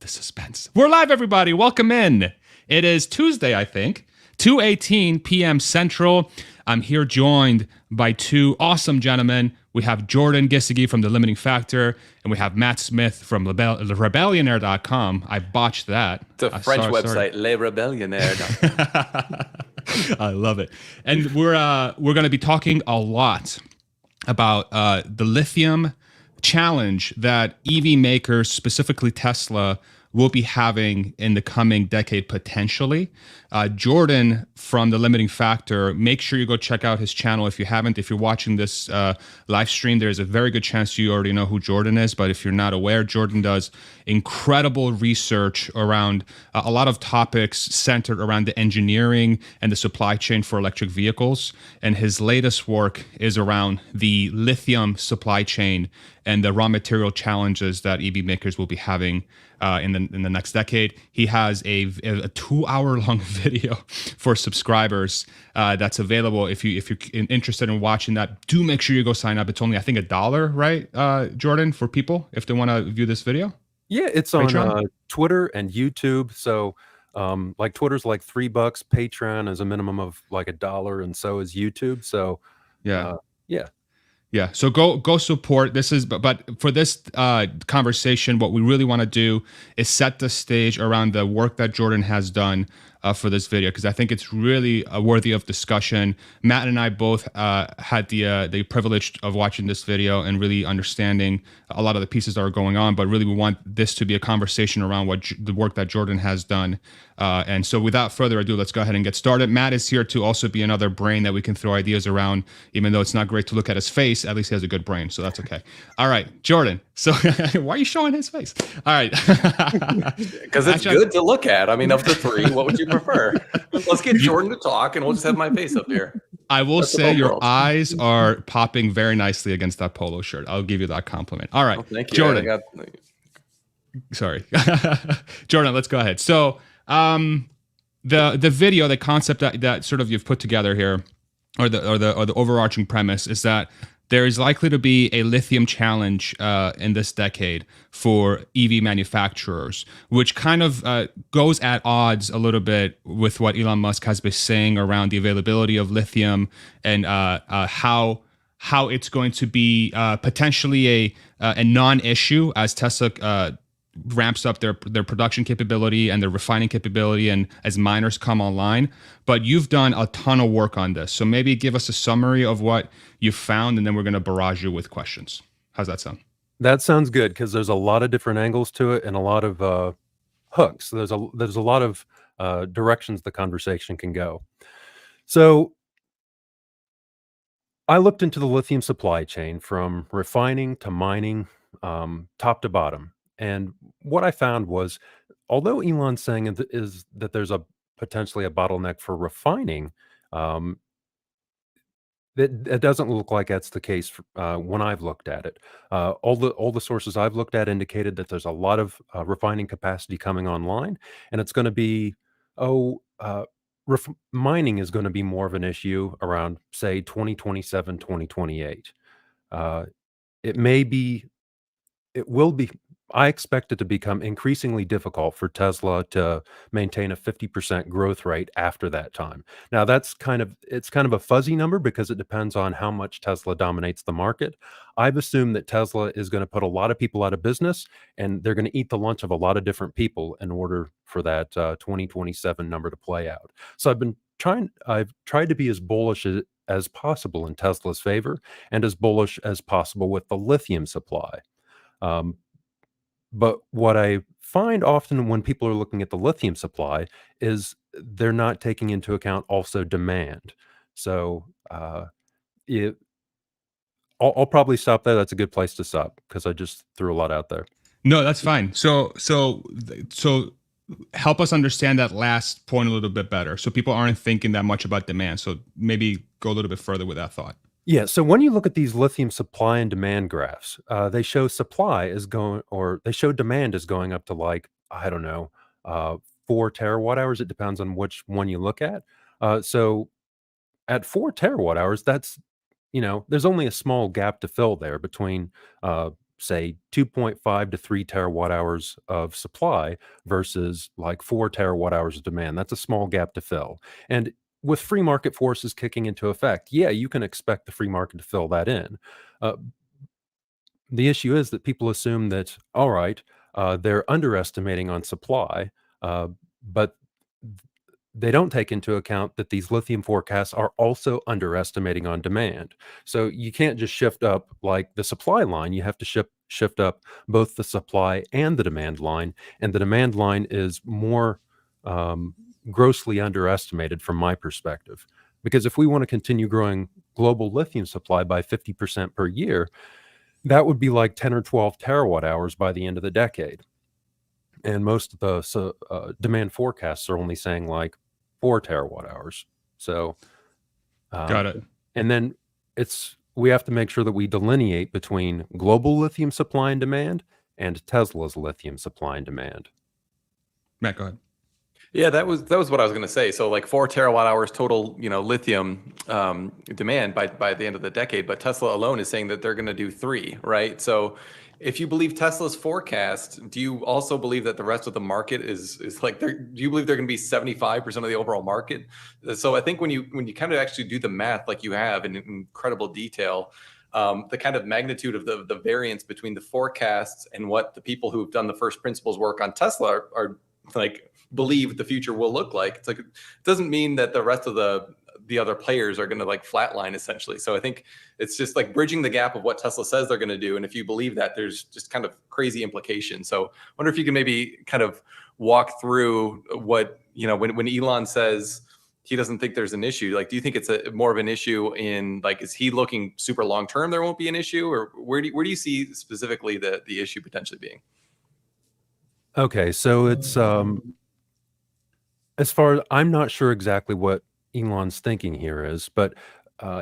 the suspense. We're live, everybody. Welcome in. It is Tuesday, I think, 2:18 p.m. Central. I'm here joined by two awesome gentlemen. We have Jordan Giesige from The Limiting Factor, and we have Matt Smith from Rebellionaire.com. I botched that. The French website, Les Rebellionaires. I love it. And we're going to be talking a lot about the lithium challenge that EV makers, specifically Tesla, will be having in the coming decade potentially. Jordan from The Limiting Factor, make sure you go check out his channel if you haven't. If you're watching this live stream, there's a very good chance you already know who Jordan is. But if you're not aware, Jordan does incredible research around a lot of topics centered around the engineering and the supply chain for electric vehicles. And his latest work is around the lithium supply chain and the raw material challenges that EV makers will be having in the next decade. He has a 2-hour-long video for subscribers that's available. If you're interested in watching that, do make sure you go sign up. It's only, I think, $1, right, Jordan, for people if they want to view this video. Yeah, it's on Twitter and YouTube. So like Twitter's like $3, Patreon is a minimum of like $1, and so is YouTube. So yeah. Yeah, so go support. This is, but for this conversation, what we really want to do is set the stage around the work that Jordan has done for this video, because I think it's really worthy of discussion. Matt and I both had the privilege of watching this video and really understanding a lot of the pieces that are going on, but really we want this to be a conversation around the work that Jordan has done. And so without further ado, let's go ahead and get started. Matt is here to also be another brain that we can throw ideas around, even though it's not great to look at his face. At least he has a good brain, so that's okay. All right, Jordan. So why are you showing his face? All right. Because it's good to look at. I mean, of the three, what would you prefer? Let's get Jordan to talk, and we'll just have my face up here. I will say your eyes are popping very nicely against that polo shirt. I'll give you that compliment. All right, thank you, Jordan. Sorry, Jordan. Let's go ahead. So the video, the concept that sort of you've put together here, or the overarching premise is that there is likely to be a lithium challenge in this decade for EV manufacturers, which kind of goes at odds a little bit with what Elon Musk has been saying around the availability of lithium and how it's going to be potentially a non-issue as Tesla ramps up their production capability and their refining capability and as miners come online. But you've done a ton of work on this. So maybe give us a summary of what you found, and then we're going to barrage you with questions. How's that sound? that sounds good because there's a lot of different angles to it and a lot of hooks. There's a lot of directions the conversation can go. So I looked into the lithium supply chain from refining to mining, top to bottom. And what I found was, although Elon's saying is that there's potentially a bottleneck for refining, it doesn't look like that's the case when I've looked at it. All the sources I've looked at indicated that there's a lot of refining capacity coming online, and it's going to be mining is going to be more of an issue around, say, 2027, 2028. It will be. I expect it to become increasingly difficult for Tesla to maintain a 50% growth rate after that time. Now, it's kind of a fuzzy number because it depends on how much Tesla dominates the market. I've assumed that Tesla is going to put a lot of people out of business, and they're going to eat the lunch of a lot of different people in order for that 2027 number to play out. So I've tried to be as bullish as possible in Tesla's favor and as bullish as possible with the lithium supply. But what I find often when people are looking at the lithium supply is they're not taking into account also demand. So I'll probably stop there. That's a good place to stop because I just threw a lot out there. No, that's fine. So help us understand that last point a little bit better, so people aren't thinking that much about demand. So maybe go a little bit further with that thought. Yeah, so when you look at these lithium supply and demand graphs, they show demand is going up to, like, I don't know, 4 terawatt hours. It depends on which one you look at. So at 4 terawatt hours, that's, there's only a small gap to fill there between say 2.5 to 3 terawatt hours of supply versus like 4 terawatt hours of demand. That's a small gap to fill. And with free market forces kicking into effect, yeah, you can expect the free market to fill that in. Uh, the issue is that people assume that, all right, they're underestimating on supply, but they don't take into account that these lithium forecasts are also underestimating on demand. So you can't just shift up like the supply line. You have to shift up both the supply and the demand line, and the demand line is more um, grossly underestimated from my perspective. Because if we want to continue growing global lithium supply by 50% per year, that would be like 10 or 12 terawatt hours by the end of the decade. And most of the demand forecasts are only saying like 4 terawatt hours. So, Got it. and then we have to make sure that we delineate between global lithium supply and demand and Tesla's lithium supply and demand. Matt, go ahead. Yeah, that was what I was going to say. So like 4 terawatt hours total, lithium demand by the end of the decade. But Tesla alone is saying that they're going to do 3, right? So if you believe Tesla's forecast, do you also believe that the rest of the market is like do you believe they're going to be 75% of the overall market? So I think when you kind of actually do the math like you have in incredible detail, the kind of magnitude of the variance between the forecasts and what the people who've done the first principles work on Tesla are like believe the future will look like. It's like it doesn't mean that the rest of the other players are going to like flatline essentially. So I think it's just like bridging the gap of what Tesla says they're going to do, and if you believe that, there's just kind of crazy implications. So I wonder if you can maybe kind of walk through what when Elon says he doesn't think there's an issue. Like, do you think it's more of an issue in like, is he looking super long term? There won't be an issue, or where do you see specifically the issue potentially being? Okay, so it's as far as I'm not sure exactly what Elon's thinking here is, but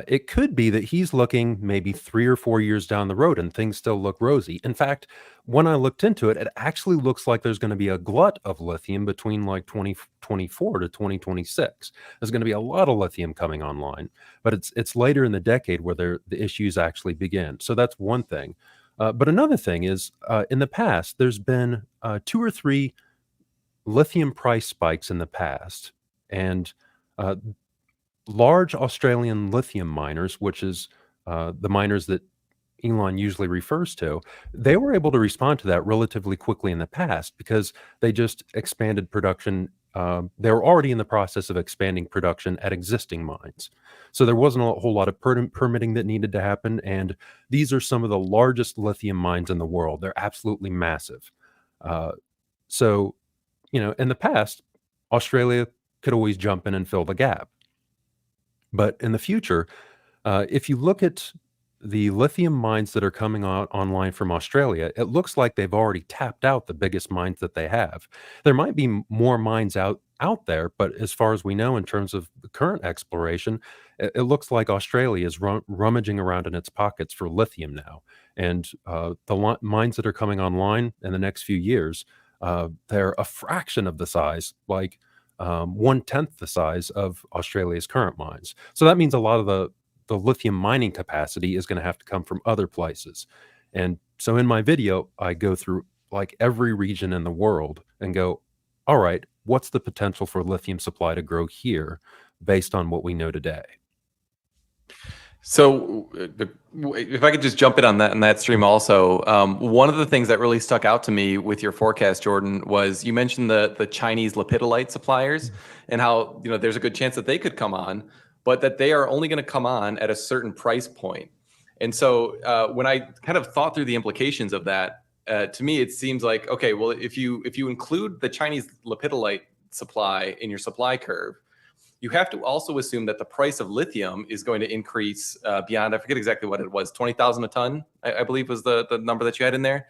it could be that he's looking maybe 3 or 4 years down the road and things still look rosy. In fact, when I looked into it, it actually looks like there's going to be a glut of lithium between like 2024 to 2026. There's going to be a lot of lithium coming online, but it's later in the decade where the issues actually begin. So that's one thing. But another thing is, in the past, there's been 2 or 3 lithium price spikes in the past, and uh, large Australian lithium miners, which is the miners that Elon usually refers to, they were able to respond to that relatively quickly in the past because they just expanded production. They were already in the process of expanding production at existing mines. So there wasn't a whole lot of permitting that needed to happen. And these are some of the largest lithium mines in the world. They're absolutely massive. So in the past, Australia could always jump in and fill the gap. But in the future, if you look at the lithium mines that are coming online from Australia, it looks like they've already tapped out the biggest mines that they have. There might be more mines out there, but as far as we know, in terms of the current exploration, it looks like Australia is rummaging around in its pockets for lithium now. And the mines that are coming online in the next few years, they're a fraction of the size, like 1/10 the size of Australia's current mines. So that means a lot of the lithium mining capacity is going to have to come from other places. And so in my video, I go through like every region in the world and go, all right, what's the potential for lithium supply to grow here based on what we know today? So, if I could just jump in on that stream also, one of the things that really stuck out to me with your forecast, Jordan, was you mentioned the Chinese lepidolite suppliers and how there's a good chance that they could come on, but that they are only going to come on at a certain price point. And so, when I kind of thought through the implications of that, to me it seems like, okay, well, if you include the Chinese lepidolite supply in your supply curve, you have to also assume that the price of lithium is going to increase beyond, I forget exactly what it was, 20,000 a ton, I believe was the number that you had in there.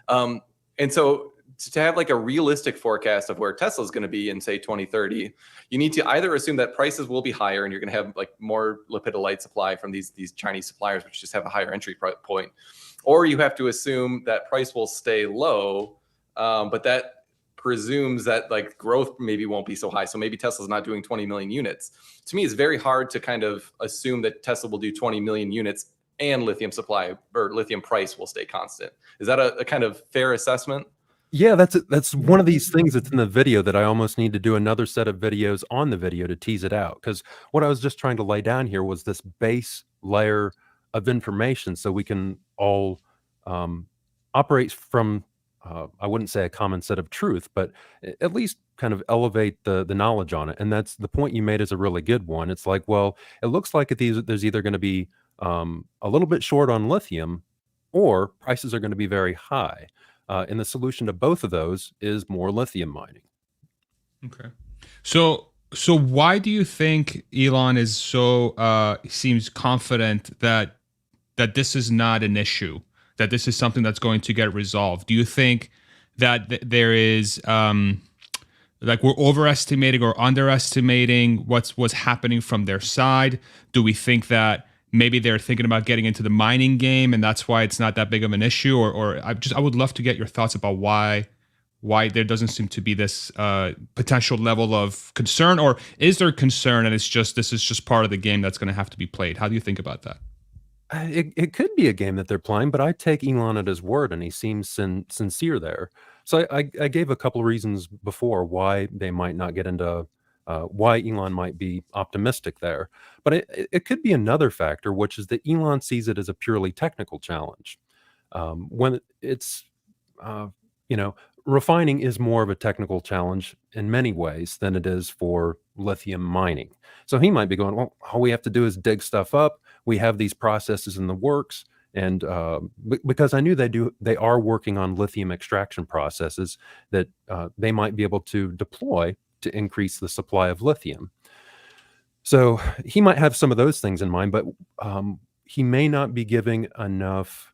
And so to have like a realistic forecast of where Tesla is going to be in say 2030, you need to either assume that prices will be higher and you're going to have like more lepidolite supply from these Chinese suppliers, which just have a higher entry point, or you have to assume that price will stay low, but that presumes that like growth maybe won't be so high. So maybe Tesla's not doing 20 million units. To me, it's very hard to kind of assume that Tesla will do 20 million units and lithium supply or lithium price will stay constant. Is that a kind of fair assessment? Yeah, that's one of these things that's in the video that I almost need to do another set of videos on the video to tease it out. Because what I was just trying to lay down here was this base layer of information so we can all um, operate from, I wouldn't say a common set of truth, but at least kind of elevate the knowledge on it. And that's the point you made is a really good one. It's like, well, it looks like there's either going to be a little bit short on lithium or prices are going to be very high. And the solution to both of those is more lithium mining. Okay. So why do you think Elon is seems confident that this is not an issue, that this is something that's going to get resolved? Do you think that there is like we're overestimating or underestimating what's happening from their side? Do we think that maybe they're thinking about getting into the mining game and that's why it's not that big of an issue? Or I would love to get your thoughts about why there doesn't seem to be this potential level of concern, or is there concern and this is just part of the game that's going to have to be played? How do you think about that? It could be a game that they're playing, but I take Elon at his word, and he seems sincere there. So I gave a couple of reasons before why they might not get into why Elon might be optimistic there. But it could be another factor, which is that Elon sees it as a purely technical challenge. When it's, you know, refining is more of a technical challenge in many ways than it is for lithium mining. So he might be going, well, all we have to do is dig stuff up. We have these processes in the works. And because I knew they are working on lithium extraction processes that they might be able to deploy to increase the supply of lithium. So he might have some of those things in mind, but he may not be giving enough,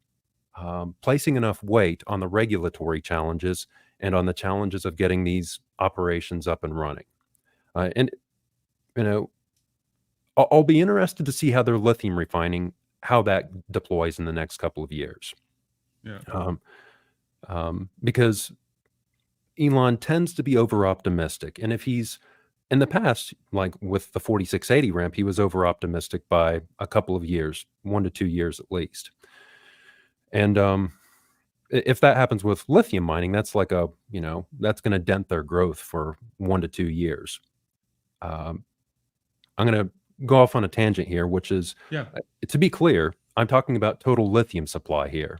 placing enough weight on the regulatory challenges and on the challenges of getting these operations up and running. And, you know, I'll be interested to see how their lithium refining, how that deploys in the next couple of years. Yeah. Because Elon tends to be over optimistic. And if he's in the past, like with the 4680 ramp, he was over optimistic by a couple of years, 1 to 2 years at least. And if that happens with lithium mining, that's like that's going to dent their growth for 1 to 2 years. I'm going to go off on a tangent here, which is, to be clear, I'm talking about total lithium supply here.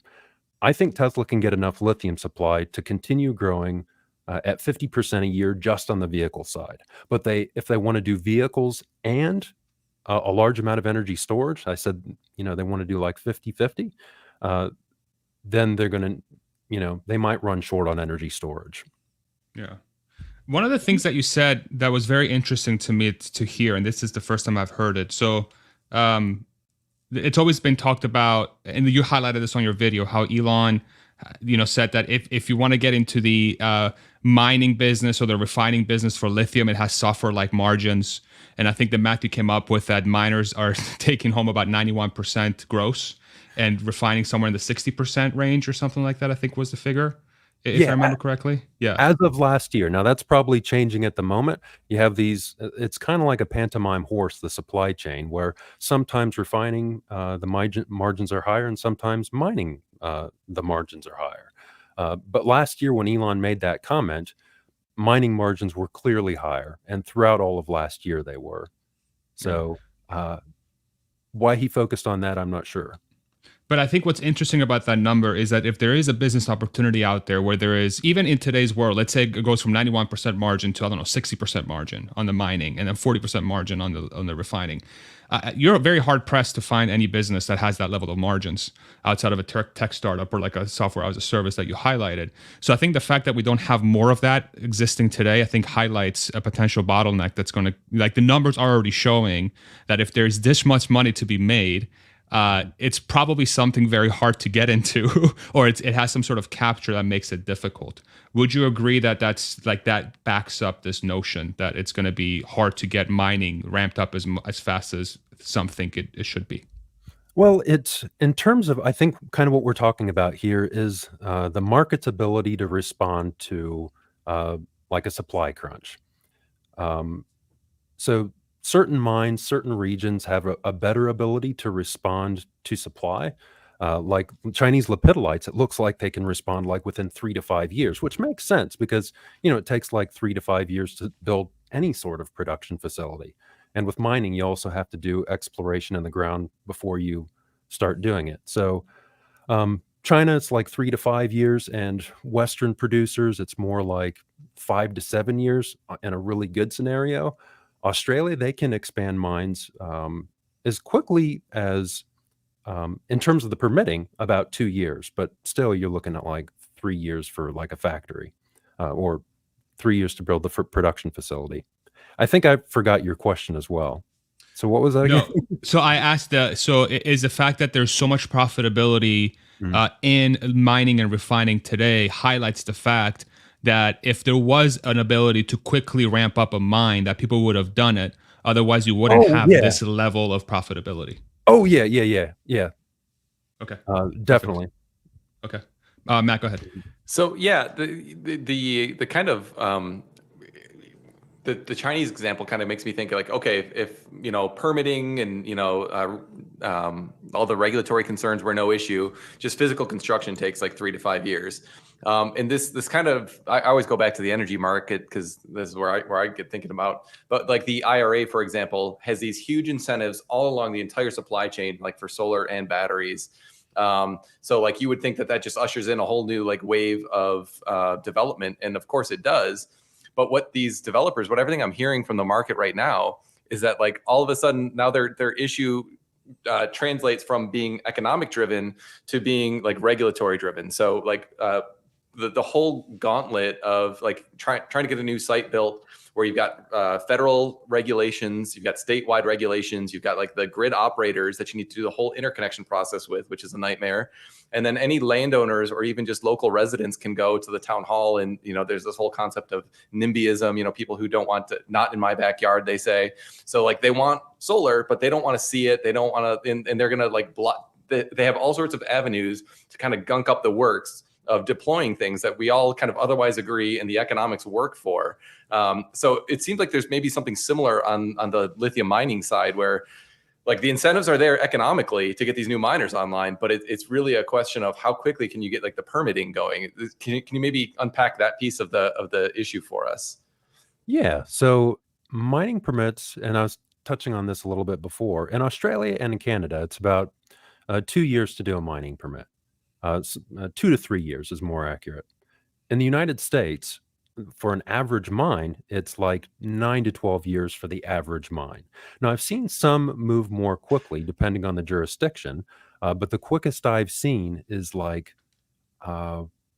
I think Tesla can get enough lithium supply to continue growing at 50% a year just on the vehicle side. But if they want to do vehicles and a large amount of energy storage, I said, they want to do like 50-50, then they're going to, they might run short on energy storage. Yeah. One of the things that you said that was very interesting to me to hear, and this is the first time I've heard it. So it's always been talked about, and you highlighted this on your video, how Elon, said that if you want to get into the mining business or the refining business for lithium, it has software-like margins. And I think the math you came up with that miners are taking home about 91% gross and refining somewhere in the 60% range or something like that, I think was the figure. If I remember correctly. Yeah. As of last year. Now that's probably changing at the moment. You have these, it's kind of like a pantomime horse, the supply chain, where sometimes refining, the margins are higher, and sometimes mining, the margins are higher. But last year when Elon made that comment, mining margins were clearly higher, and throughout all of last year they were. So why he focused on that, I'm not sure. But I think what's interesting about that number is that if there is a business opportunity out there where there is, even in today's world, let's say it goes from 91% margin to, 60% margin on the mining and then 40% margin on the refining, you're very hard pressed to find any business that has that level of margins outside of a tech startup or like a software as a service that you highlighted. So I think the fact that we don't have more of that existing today, I think highlights a potential bottleneck that's going to, like the numbers are already showing that if there's this much money to be made, it's probably something very hard to get into, or it has some sort of capture that makes it difficult. Would you agree that that backs up this notion that it's going to be hard to get mining ramped up as fast as some think it should be? Well, it's in terms of, I think kind of what we're talking about here is the market's ability to respond to like a supply crunch. So certain mines, certain regions have a better ability to respond to supply. Like Chinese lepidolites, it looks like they can respond like within 3 to 5 years, which makes sense because it takes like 3 to 5 years to build any sort of production facility. And with mining, you also have to do exploration in the ground before you start doing it. So China, it's like 3 to 5 years, and Western producers, it's more like 5 to 7 years in a really good scenario. Australia, they can expand mines as quickly as, in terms of the permitting, about 2 years, but still you're looking at like 3 years for like a factory, or 3 years to build the production facility. I think I forgot your question as well. So what was that again? No. So I asked is the fact that there's so much profitability in mining and refining today highlights the fact that if there was an ability to quickly ramp up a mine, that people would have done it. Otherwise, you wouldn't Oh have yeah. this level of profitability. Oh yeah. Okay. Definitely. Okay. Matt, go ahead. So yeah, the kind of the Chinese example kind of makes me think like, okay, if permitting and all the regulatory concerns were no issue, just physical construction takes like 3 to 5 years. And this kind of, I always go back to the energy market because this is where I get thinking about. But like the IRA, for example, has these huge incentives all along the entire supply chain, like for solar and batteries. So like you would think that just ushers in a whole new like wave of development, and of course it does. But what everything I'm hearing from the market right now is that like all of a sudden now their issue translates from being economic driven to being like regulatory driven. So like the whole gauntlet of like trying to get a new site built where you've got federal regulations, you've got statewide regulations, you've got like the grid operators that you need to do the whole interconnection process with, which is a nightmare. And then any landowners or even just local residents can go to the town hall, and there's this whole concept of NIMBYism, people who don't want to, not in my backyard, they say. So like they want solar, but they don't want to see it. They don't want to, and they're going to like block. They have all sorts of avenues to kind of gunk up the works of deploying things that we all kind of otherwise agree and the economics work for. So it seems like there's maybe something similar on the lithium mining side where like the incentives are there economically to get these new miners online, but it's really a question of how quickly can you get like the permitting going. Can you maybe unpack that piece of the issue for us? Yeah. So mining permits, and I was touching on this a little bit before, in Australia and in Canada, it's about 2 years to do a mining permit. 2 to 3 years is more accurate. In the United States, for an average mine, it's like 9 to 12 years for the average mine. Now, I've seen some move more quickly depending on the jurisdiction, but the quickest I've seen is like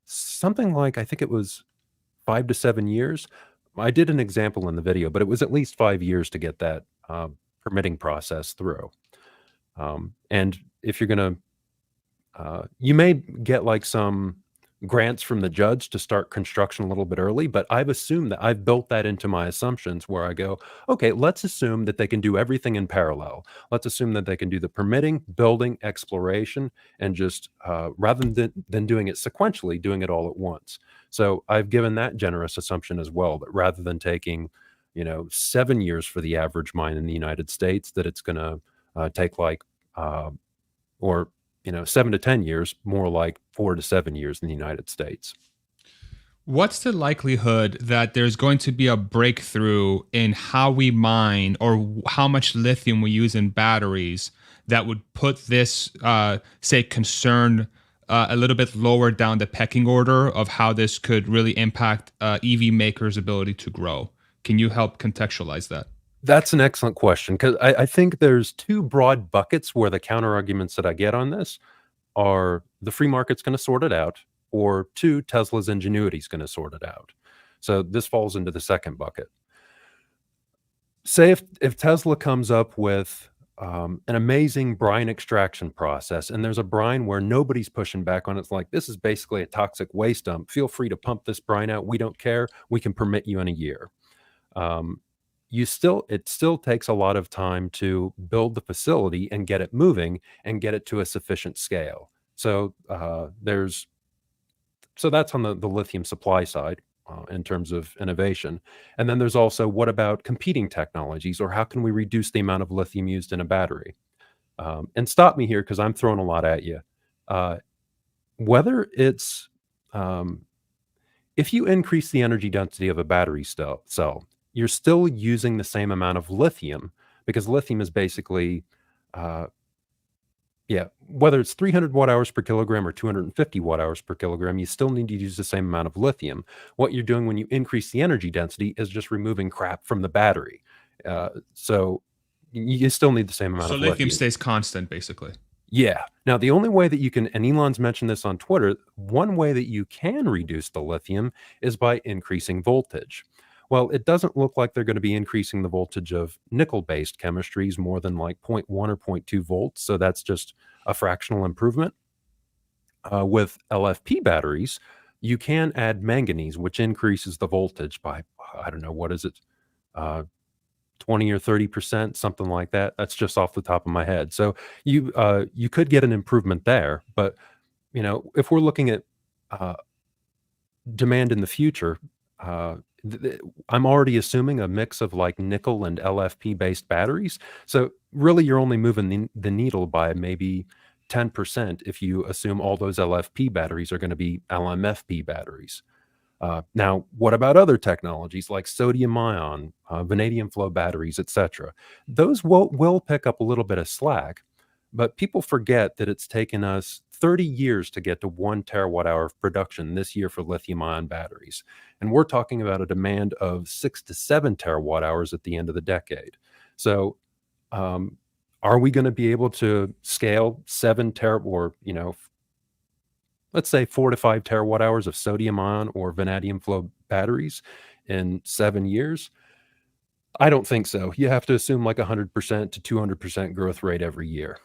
something like, I think it was 5 to 7 years. I did an example in the video, but it was at least 5 years to get that permitting process through. And if you're going to you may get like some grants from the judge to start construction a little bit early, but I've assumed that I've built that into my assumptions where I go, okay, let's assume that they can do everything in parallel. Let's assume that they can do the permitting, building, exploration, and just rather than doing it sequentially, doing it all at once. So I've given that generous assumption as well, that rather than taking 7 years for the average mine in the United States, that it's going to take like or 7 to 10 years, more like 4 to 7 years in the United States. What's the likelihood that there's going to be a breakthrough in how we mine or how much lithium we use in batteries that would put this, say, concern a little bit lower down the pecking order of how this could really impact EV makers' ability to grow? Can you help contextualize that? That's an excellent question, because I think there's two broad buckets where the counter arguments that I get on this are the free market's going to sort it out, or two, Tesla's ingenuity is going to sort it out. So this falls into the second bucket. Say if Tesla comes up with an amazing brine extraction process, and there's a brine where nobody's pushing back on it. It's like, this is basically a toxic waste dump. Feel free to pump this brine out. We don't care. We can permit you in a year. It still takes a lot of time to build the facility and get it moving and get it to a sufficient scale. So that's on the lithium supply side. in terms of innovation. And then there's also, what about competing technologies, or how can we reduce the amount of lithium used in a battery? And stop me here because I'm throwing a lot at you. Uh, whether it's um, if you increase the energy density of a battery cell, you're still using the same amount of lithium, because lithium is basically, uh, yeah, whether it's 300 watt hours per kilogram or 250 watt hours per kilogram, you still need to use the same amount of lithium. What you're doing when you increase the energy density is just removing crap from the battery. So you still need the same amount So of lithium lithium. stays constant, basically. Yeah. Now, the only way that you can, and Elon's mentioned this on Twitter, one way that you can reduce the lithium is by increasing voltage. Well, it doesn't look like they're going to be increasing the voltage of nickel-based chemistries more than like zero 0.1 or zero 0.2 volts. So that's just a fractional improvement. With LFP batteries, you can add manganese, which increases the voltage by, I don't know, what is it? Uh, 20 or 30%, something like that. That's just off the top of my head. So you could get an improvement there, but if we're looking at uh, demand in the future, uh, I'm already assuming a mix of like nickel and LFP based batteries. So really, you're only moving the needle by maybe 10% if you assume all those LFP batteries are going to be LMFP batteries. Now, what about other technologies like sodium ion, vanadium flow batteries, etc.? Those will pick up a little bit of slack, but people forget that it's taken us 30 years to get to 1 terawatt hour of production this year for lithium ion batteries. And we're talking about a demand of 6 to 7 terawatt hours at the end of the decade. So, um, are we going to be able to scale 7 tera, or let's say 4 to 5 terawatt hours of sodium ion or vanadium flow batteries in 7 years? I don't think so. You have to assume like 100% to 200% growth rate every year.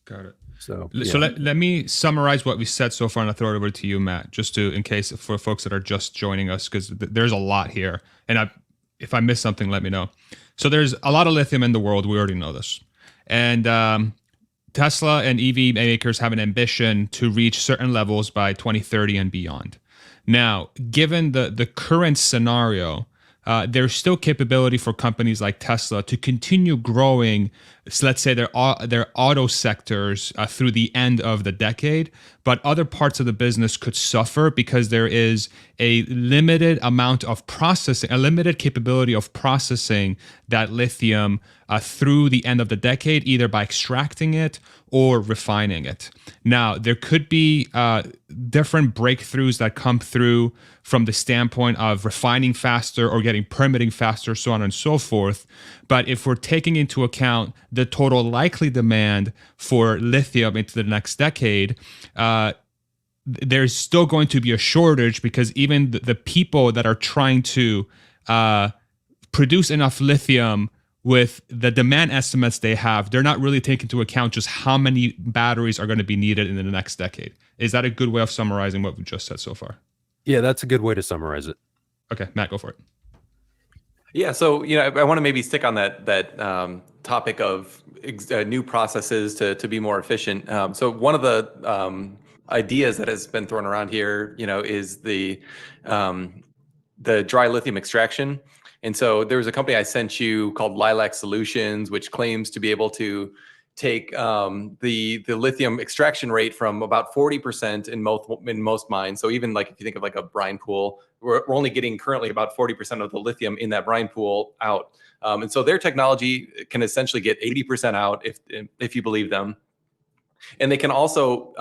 Got it. So So yeah, let me summarize what we said so far, and I'll throw it over to you, Matt, just to, in case for folks that are just joining us, because there's a lot here. And if I miss something, let me know. So there's a lot of lithium in the world. We already know this. And Tesla and EV makers have an ambition to reach certain levels by 2030 and beyond. Now, given the current scenario, there's still capability for companies like Tesla to continue growing, so let's say their auto sectors through the end of the decade, but other parts of the business could suffer because there is a limited amount of processing, a limited capability of processing that lithium through the end of the decade, either by extracting it or refining it. Now, there could be different breakthroughs that come through from the standpoint of refining faster or getting permitting faster, so on and so forth. But if we're taking into account the total likely demand for lithium into the next decade, there's still going to be a shortage, because even the people that are trying to produce enough lithium with the demand estimates they have, they're not really taking into account just how many batteries are going to be needed in the next decade. Is that a good way of summarizing what we just said so far? yeah, that's a good way to summarize it. Okay, Matt, go for it. Yeah, so I want to maybe stick on that topic of new processes to be more efficient. So one of the ideas that has been thrown around here, is the dry lithium extraction. And so there was a company I sent you called Lilac Solutions, which claims to be able to take the lithium extraction rate from about 40% in most mines. So even like if you think of like a brine pool, we're only getting currently about 40% of the lithium in that brine pool out. And so their technology can essentially get 80% out if you believe them. And they can also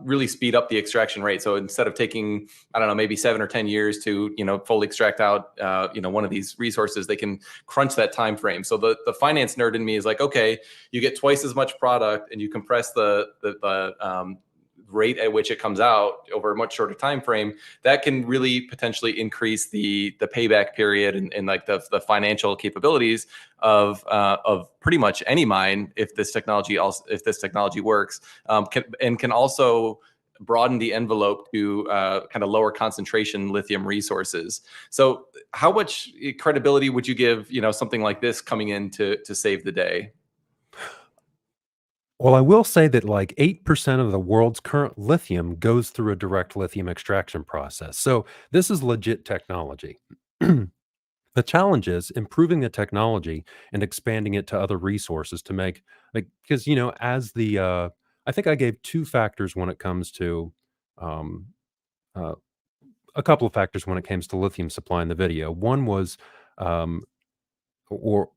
really speed up the extraction rate. So instead of taking, I don't know, maybe 7 or 10 years to fully extract out one of these resources, they can crunch that time frame. So the finance nerd in me is like, okay, you get twice as much product and you compress the rate at which it comes out over a much shorter time frame. That can really potentially increase the payback period and like the financial capabilities of pretty much any mine if this technology works, can also broaden the envelope to kind of lower concentration lithium resources. So how much credibility would you give something like this coming in to save the day? Well, I will say that like 8% of the world's current lithium goes through a direct lithium extraction process. So this is legit technology. The challenge is improving the technology and expanding it to other resources to make, like, because as the I think I gave two factors when it comes to um, uh, a couple of factors when it comes to lithium supply in the video. One was um, or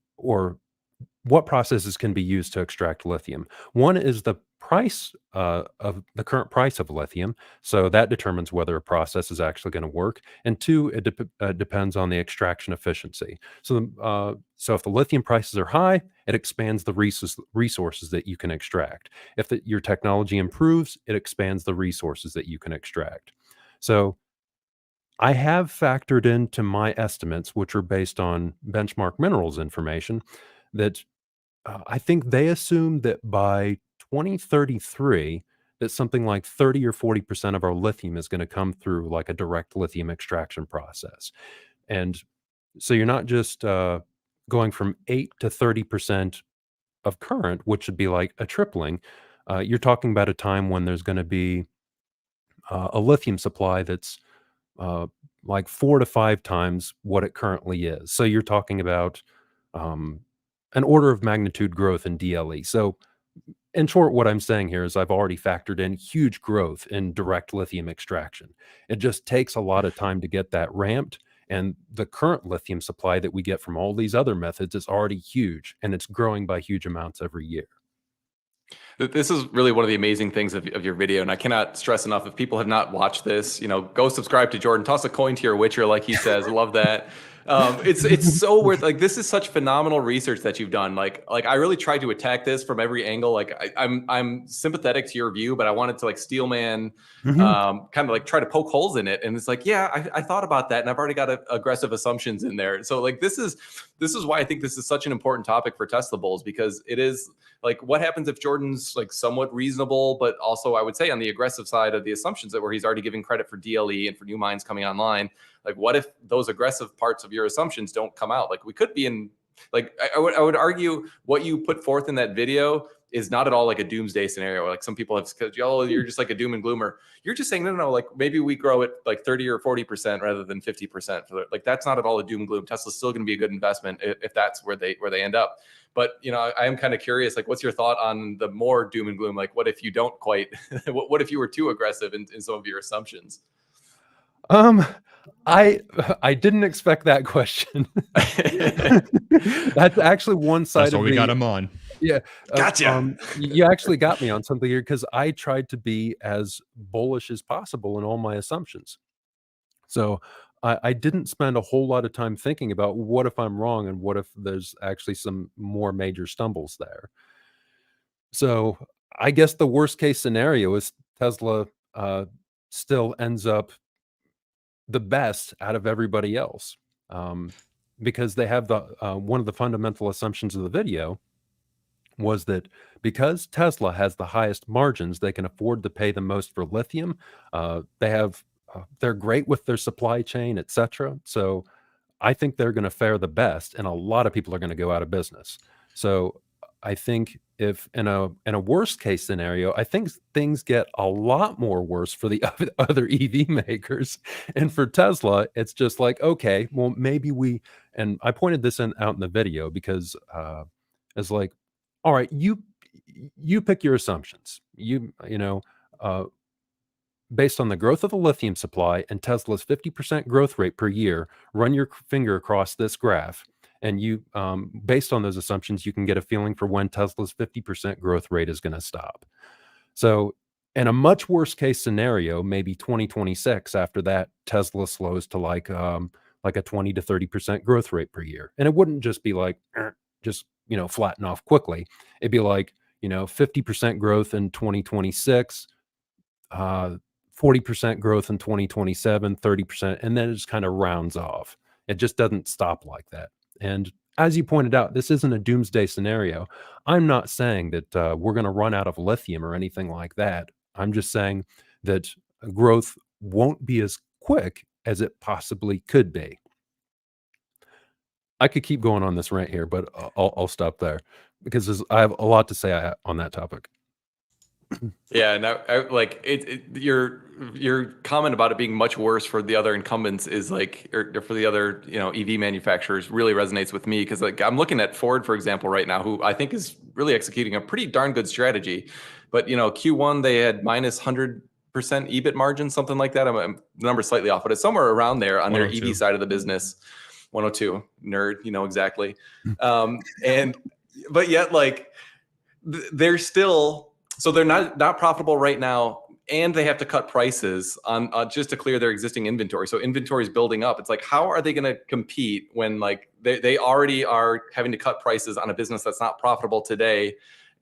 what processes can be used to extract lithium. One is the price of the current price of lithium, so that determines whether a process is actually going to work. And two, it depends on the extraction efficiency. So if the lithium prices are high, it expands the resources that you can extract. If your technology improves, it expands the resources that you can extract. So I have factored into my estimates, which are based on benchmark minerals information, that I think they assume that by 2033, that something like 30 or 40% of our lithium is going to come through like a direct lithium extraction process. And so you're not just going from 8 to 30% of current, which would be like a tripling. You're talking about a time when there's going to be a lithium supply that's uh, like 4 to 5 times what it currently is. So you're talking about um, an order of magnitude growth in DLE. So, in short, what I'm saying here is I've already factored in huge growth in direct lithium extraction. It just takes a lot of time to get that ramped. And the current lithium supply that we get from all these other methods is already huge, and it's growing by huge amounts every year. This is really one of the amazing things of your video, and I cannot stress enough, if people have not watched this, go subscribe to Jordan, toss a coin to your Witcher, like he says. I love that. It's so worth, like, this is such phenomenal research that you've done. Like I really tried to attack this from every angle. Like I'm sympathetic to your view, but I wanted to like steelman, Mhm. kind of like try to poke holes in it. And it's like, yeah, I thought about that, and I've already got aggressive assumptions in there. So like this is why I think this is such an important topic for Tesla bulls, because it is like, what happens if Jordan's like somewhat reasonable, but also I would say on the aggressive side of the assumptions, that where he's already giving credit for DLE and for new mines coming online. Like, what if those aggressive parts of your assumptions don't come out? Like, we could be in, like, I would argue what you put forth in that video is not at all like a doomsday scenario. Like some people have, because you're just like a doom and gloomer. You're just saying, no, like maybe we grow it like 30 or 40% rather than 50%. Like, that's not at all a doom and gloom. Tesla's still going to be a good investment if that's where they end up. But I am kind of curious, like, what's your thought on the more doom and gloom? Like, what if you don't quite? what if you were too aggressive in some of your assumptions? Um, I I didn't expect that question. That's actually one That's side why of we got the him on. yeah. Gotcha. You actually got me on something here because I tried to be as bullish as possible in all my assumptions. So I didn't spend a whole lot of time thinking about what if I'm wrong and what if there's actually some more major stumbles there. So I guess the worst case scenario is Tesla still ends up the best out of everybody else, um, because they have the one of the fundamental assumptions of the video was that because Tesla has the highest margins, they can afford to pay the most for lithium. They're great with their supply chain, etc. So I think they're going to fare the best, and a lot of people are going to go out of business. So I think if in a worst case scenario, I think things get a lot more worse for the other EV makers, and for Tesla, it's just like, okay, well maybe we. And I pointed this out in the video because it's like, all right, you pick your assumptions. Uh, Based on the growth of the lithium supply and Tesla's 50% growth rate per year, run your finger across this graph. And based on those assumptions, you can get a feeling for when Tesla's 50% growth rate is going to stop. So, in a much worse case scenario, maybe 2026, after that, Tesla slows to like a 20 to 30% growth rate per year. And it wouldn't just be like, just, flatten off quickly. It'd be like, 50% growth in 2026, uh, 40% growth in 2027, 30%, and then it just kind of rounds off. It just doesn't stop like that. And as you pointed out, this isn't a doomsday scenario. I'm not saying that we're going to run out of lithium or anything like that. I'm just saying that growth won't be as quick as it possibly could be. I could keep going on this rant here, but I'll stop there. because I have a lot to say on that topic. Yeah, and like your comment about it being much worse for the other incumbents is like, or for the other EV manufacturers really resonates with me, because like I'm looking at Ford, for example, right now, who I think is really executing a pretty darn good strategy, but Q1 they had minus 100% EBIT margin, something like that. I'm the number slightly off, but it's somewhere around there on their 102. EV side of the business. 102, nerd, exactly. But yet like they're still. So they're not profitable right now, and they have to cut prices on just to clear their existing inventory. So inventory is building up. It's like, how are they going to compete when like they already are having to cut prices on a business that's not profitable today?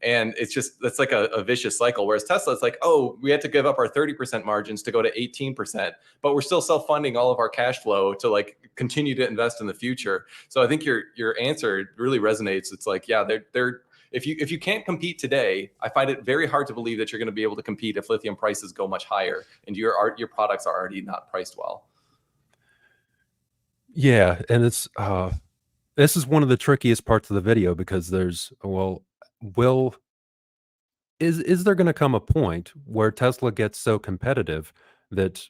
And that's like a vicious cycle. Whereas Tesla, it's like, oh, we had to give up our 30% margins to go to 18%, but we're still self-funding all of our cash flow to like continue to invest in the future. So I think your answer really resonates. It's like, yeah, they're if you can't compete today, I find it very hard to believe that you're going to be able to compete if lithium prices go much higher and your products are already not priced well. Yeah, and it's this is one of the trickiest parts of the video, because there's is there going to come a point where Tesla gets so competitive that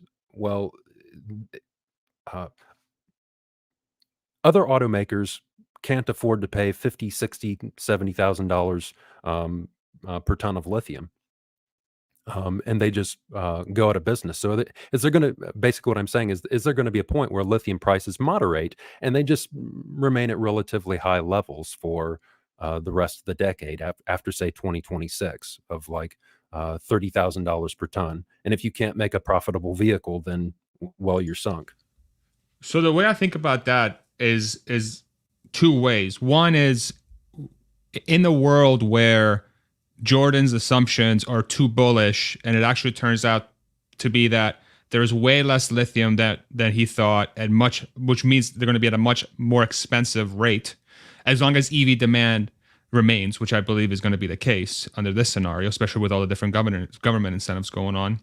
uh, other automakers can't afford to pay 50, 60, $70,000 per ton of lithium. And they just go out of business. So is there going to, basically what I'm saying is there going to be a point where lithium prices moderate and they just remain at relatively high levels for the rest of the decade after say 2026 of like $30,000 per ton? And if you can't make a profitable vehicle, then you're sunk. So the way I think about that is two ways. One is, in the world where Jordan's assumptions are too bullish, and it actually turns out to be that there's way less lithium than he thought, and which means they're going to be at a much more expensive rate, as long as EV demand remains, which I believe is going to be the case under this scenario, especially with all the different government incentives going on.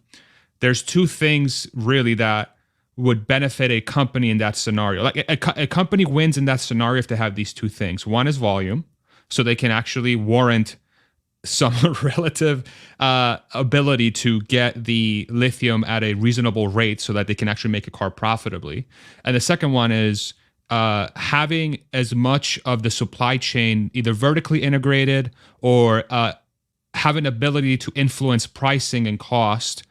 There's two things really that would benefit a company in that scenario. Like a company wins in that scenario if they have these two things. One is volume, so they can actually warrant some relative ability to get the lithium at a reasonable rate so that they can actually make a car profitably. And the second one is having as much of the supply chain either vertically integrated or have an ability to influence pricing and cost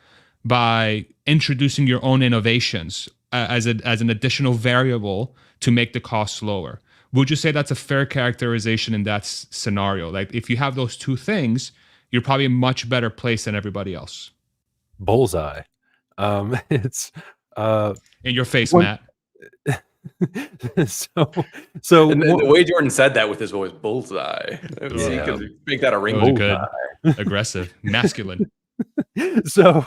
by introducing your own innovations as an additional variable to make the cost lower. Would you say that's a fair characterization in that scenario? Like, if you have those two things, you're probably a much better place than everybody else. Bullseye. It's in your face, Matt. so and the way Jordan said that with his voice, bullseye. Yeah. He could make that a ring. That was good. Aggressive, masculine. So,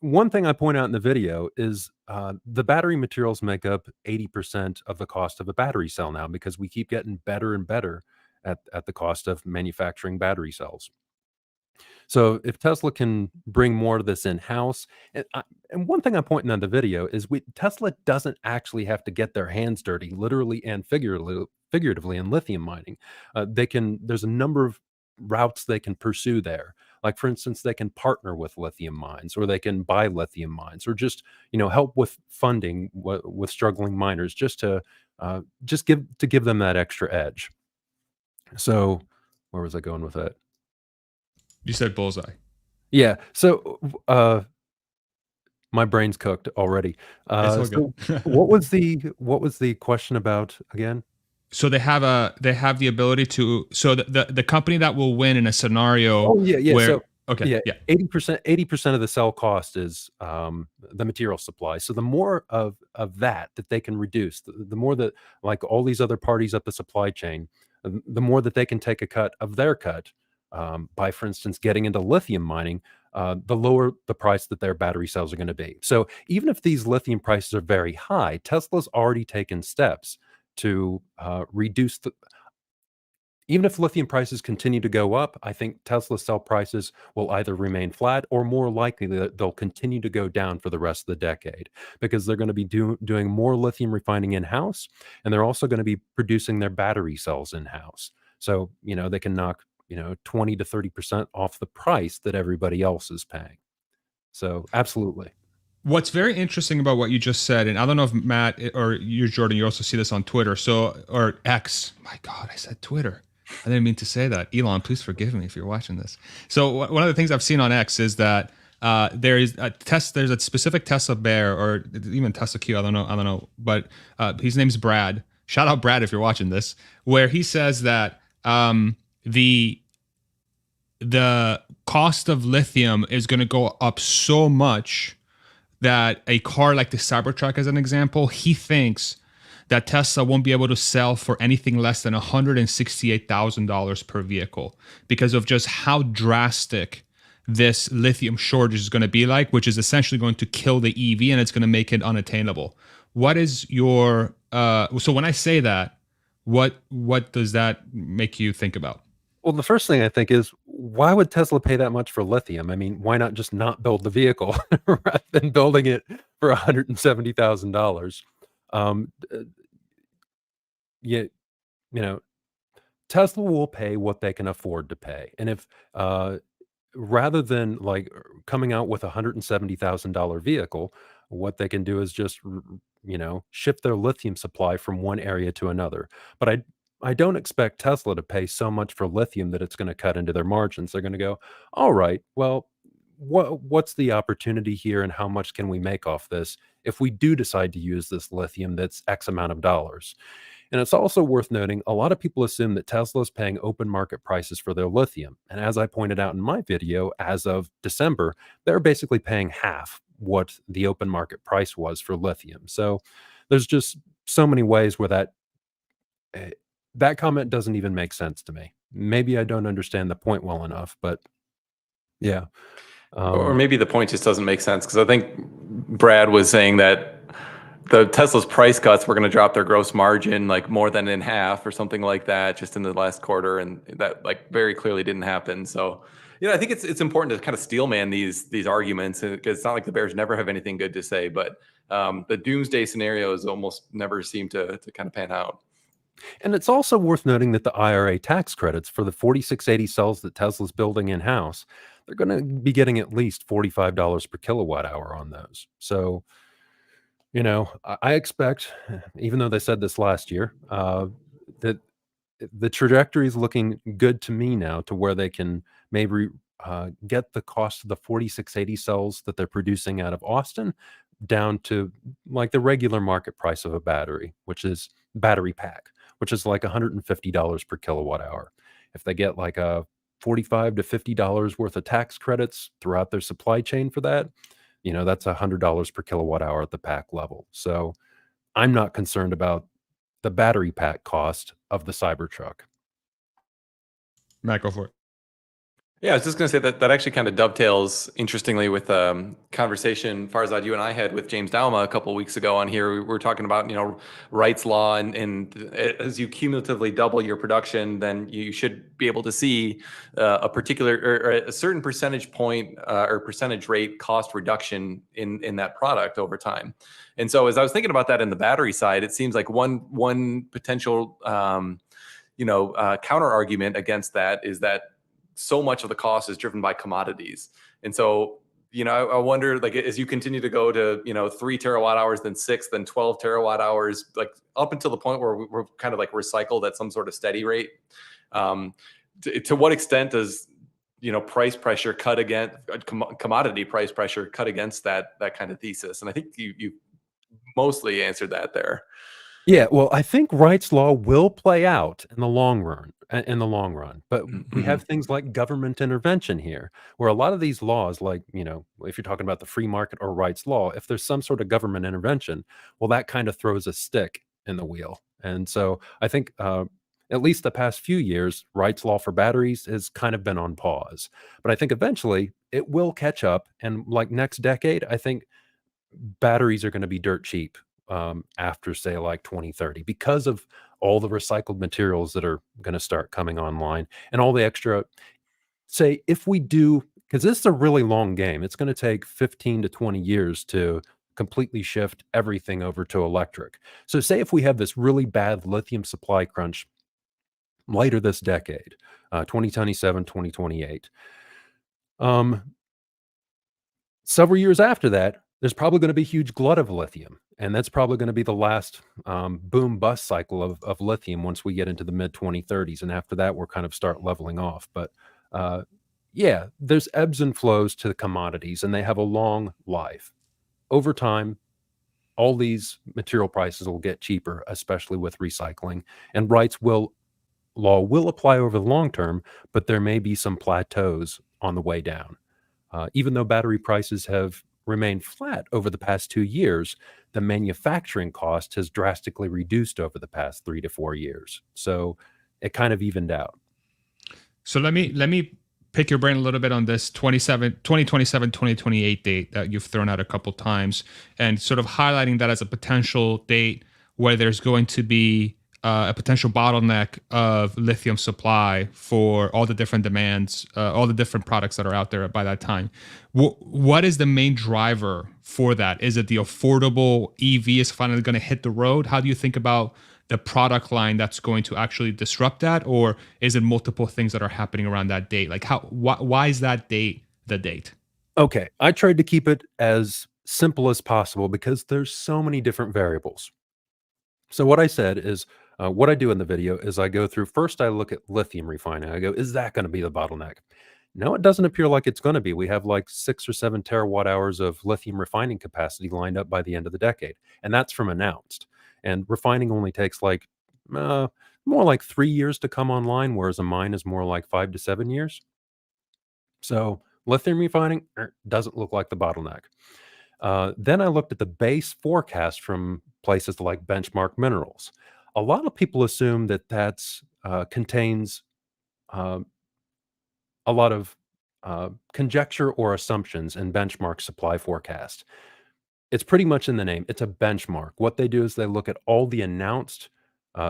one thing I point out in the video is the battery materials make up 80% of the cost of a battery cell now, because we keep getting better and better at the cost of manufacturing battery cells. So if Tesla can bring more of this in-house, and one thing I'm pointing out in the video is Tesla doesn't actually have to get their hands dirty, literally and figuratively, in lithium mining. There's a number of routes they can pursue there. Like, for instance, they can partner with lithium mines, or they can buy lithium mines, or just help with funding with struggling miners, just to give them that extra edge. So, where was I going with that? You said bullseye. Yeah. So, my brain's cooked already. So what was the question about again? So they have the ability to, so the company that will win in a scenario. Oh yeah. Where, So okay. Yeah. 80% of the cell cost is the material supply. So the more of that they can reduce, the more that, like, all these other parties up the supply chain, the more that they can take a cut of their cut by, for instance, getting into lithium mining, the lower the price that their battery cells are going to be. So even if these lithium prices are very high, Tesla's already taken steps to reduce even if lithium prices continue to go up, I think Tesla cell prices will either remain flat, or more likely that they'll continue to go down for the rest of the decade, because they're going to be doing more lithium refining in-house, and they're also going to be producing their battery cells in-house. So, they can knock, 20 to 30% off the price that everybody else is paying. So, absolutely. What's very interesting about what you just said, and I don't know if Matt or you, Jordan, you also see this on Twitter, or X. My God, I said Twitter. I didn't mean to say that. Elon, please forgive me if you're watching this. So one of the things I've seen on X is that there's a specific Tesla bear, or even Tesla Q. I don't know, but his name's Brad. Shout out Brad if you're watching this, where he says that the cost of lithium is going to go up so much that a car like the Cybertruck, as an example, he thinks that Tesla won't be able to sell for anything less than $168,000 per vehicle because of just how drastic this lithium shortage is going to be like, which is essentially going to kill the EV and it's going to make it unattainable. What is your so when I say that, what does that make you think about? Well, the first thing I think is, why would Tesla pay that much for lithium? I mean, why not just not build the vehicle rather than building it for $170,000? Yeah, Tesla will pay what they can afford to pay, and if rather than coming out with $170,000 vehicle, what they can do is just shift their lithium supply from one area to another. But I don't expect Tesla to pay so much for lithium that it's going to cut into their margins. They're going to go, all right, well, what's the opportunity here, and how much can we make off this if we do decide to use this lithium that's X amount of dollars? And it's also worth noting, a lot of people assume that Tesla is paying open market prices for their lithium. And as I pointed out in my video, as of December, they're basically paying half what the open market price was for lithium. So there's just so many ways where that comment doesn't even make sense to me. Maybe I don't understand the point well enough, but yeah. Or maybe the point just doesn't make sense, because I think Brad was saying that the Tesla's price cuts were going to drop their gross margin like more than in half or something like that just in the last quarter, and that like very clearly didn't happen. So, I think it's important to kind of steelman these arguments, because it's not like the bears never have anything good to say, but the doomsday scenarios almost never seem to kind of pan out. And it's also worth noting that the IRA tax credits for the 4680 cells that Tesla's building in-house, they're going to be getting at least $45 per kilowatt hour on those. So, I expect, even though they said this last year, that the trajectory is looking good to me now, to where they can maybe get the cost of the 4680 cells that they're producing out of Austin down to like the regular market price of a battery pack, which is like $150 per kilowatt hour. If they get like a $45 to $50 worth of tax credits throughout their supply chain for that, that's $100 per kilowatt hour at the pack level. So I'm not concerned about the battery pack cost of the Cybertruck. Matt, go for it. Yeah, I was just going to say that actually kind of dovetails interestingly with conversation, Farzad, you and I had with James Dalma a couple of weeks ago on here. We were talking about, Wright's law, and as you cumulatively double your production, then you should be able to see a particular or a certain percentage point or percentage rate cost reduction in that product over time. And so as I was thinking about that in the battery side, it seems like one potential counter argument against that is that so much of the cost is driven by commodities. And so, I wonder, like, as you continue to go to, 3 terawatt hours, then 6, then 12 terawatt hours, like up until the point where we're kind of like recycled at some sort of steady rate. To what extent does, price pressure cut against commodity price pressure cut against that kind of thesis? And I think you mostly answered that there. Yeah, well, I think Wright's law will play out in the long run. But we have things like government intervention here, where a lot of these laws, like, if you're talking about the free market or Wright's law, if there's some sort of government intervention, well, that kind of throws a stick in the wheel. And so I think at least the past few years, Wright's law for batteries has kind of been on pause. But I think eventually it will catch up. And like next decade, I think batteries are going to be dirt cheap after, say, like 2030, because of all the recycled materials that are going to start coming online, and all the extra, say, if we do, because this is a really long game, it's going to take 15 to 20 years to completely shift everything over to electric. So say if we have this really bad lithium supply crunch later this decade, 2027, 2028. Um, Several years after that, there's probably going to be a huge glut of lithium. And that's probably going to be the last boom bust cycle of lithium once we get into the mid 2030s. And after that, we're kind of start leveling off. But uh, yeah, there's ebbs and flows to the commodities, and they have a long life. Over time, all these material prices will get cheaper, especially with recycling. And law will apply over the long term, but there may be some plateaus on the way down. Even though battery prices have remained flat over the past 2 years, the manufacturing cost has drastically reduced over the past 3 to 4 years. So it kind of evened out. So let me pick your brain a little bit on this 2027, 2028 date that you've thrown out a couple times, and sort of highlighting that as a potential date where there's going to be a potential bottleneck of lithium supply for all the different demands, all the different products that are out there by that time. What is the main driver for that? Is it the affordable EV is finally going to hit the road? How do you think about the product line that's going to actually disrupt that? Or is it multiple things that are happening around that date? Like why is that date the date? Okay, I tried to keep it as simple as possible because there's so many different variables. So what I said is, what I do in the video is I go through first. I look at lithium refining. I go, is that going to be the bottleneck? No, it doesn't appear like it's going to be. We have like 6 or 7 terawatt hours of lithium refining capacity lined up by the end of the decade, and that's from announced. And refining only takes like more like 3 years to come online, whereas a mine is more like 5 to 7 years. So lithium refining doesn't look like the bottleneck. Then I looked at the base forecast from places like Benchmark Minerals. A lot of people assume that that's contains uh, a lot of conjecture or assumptions in benchmark supply forecast. It's pretty much in the name. It's a benchmark. What they do is they look at all the announced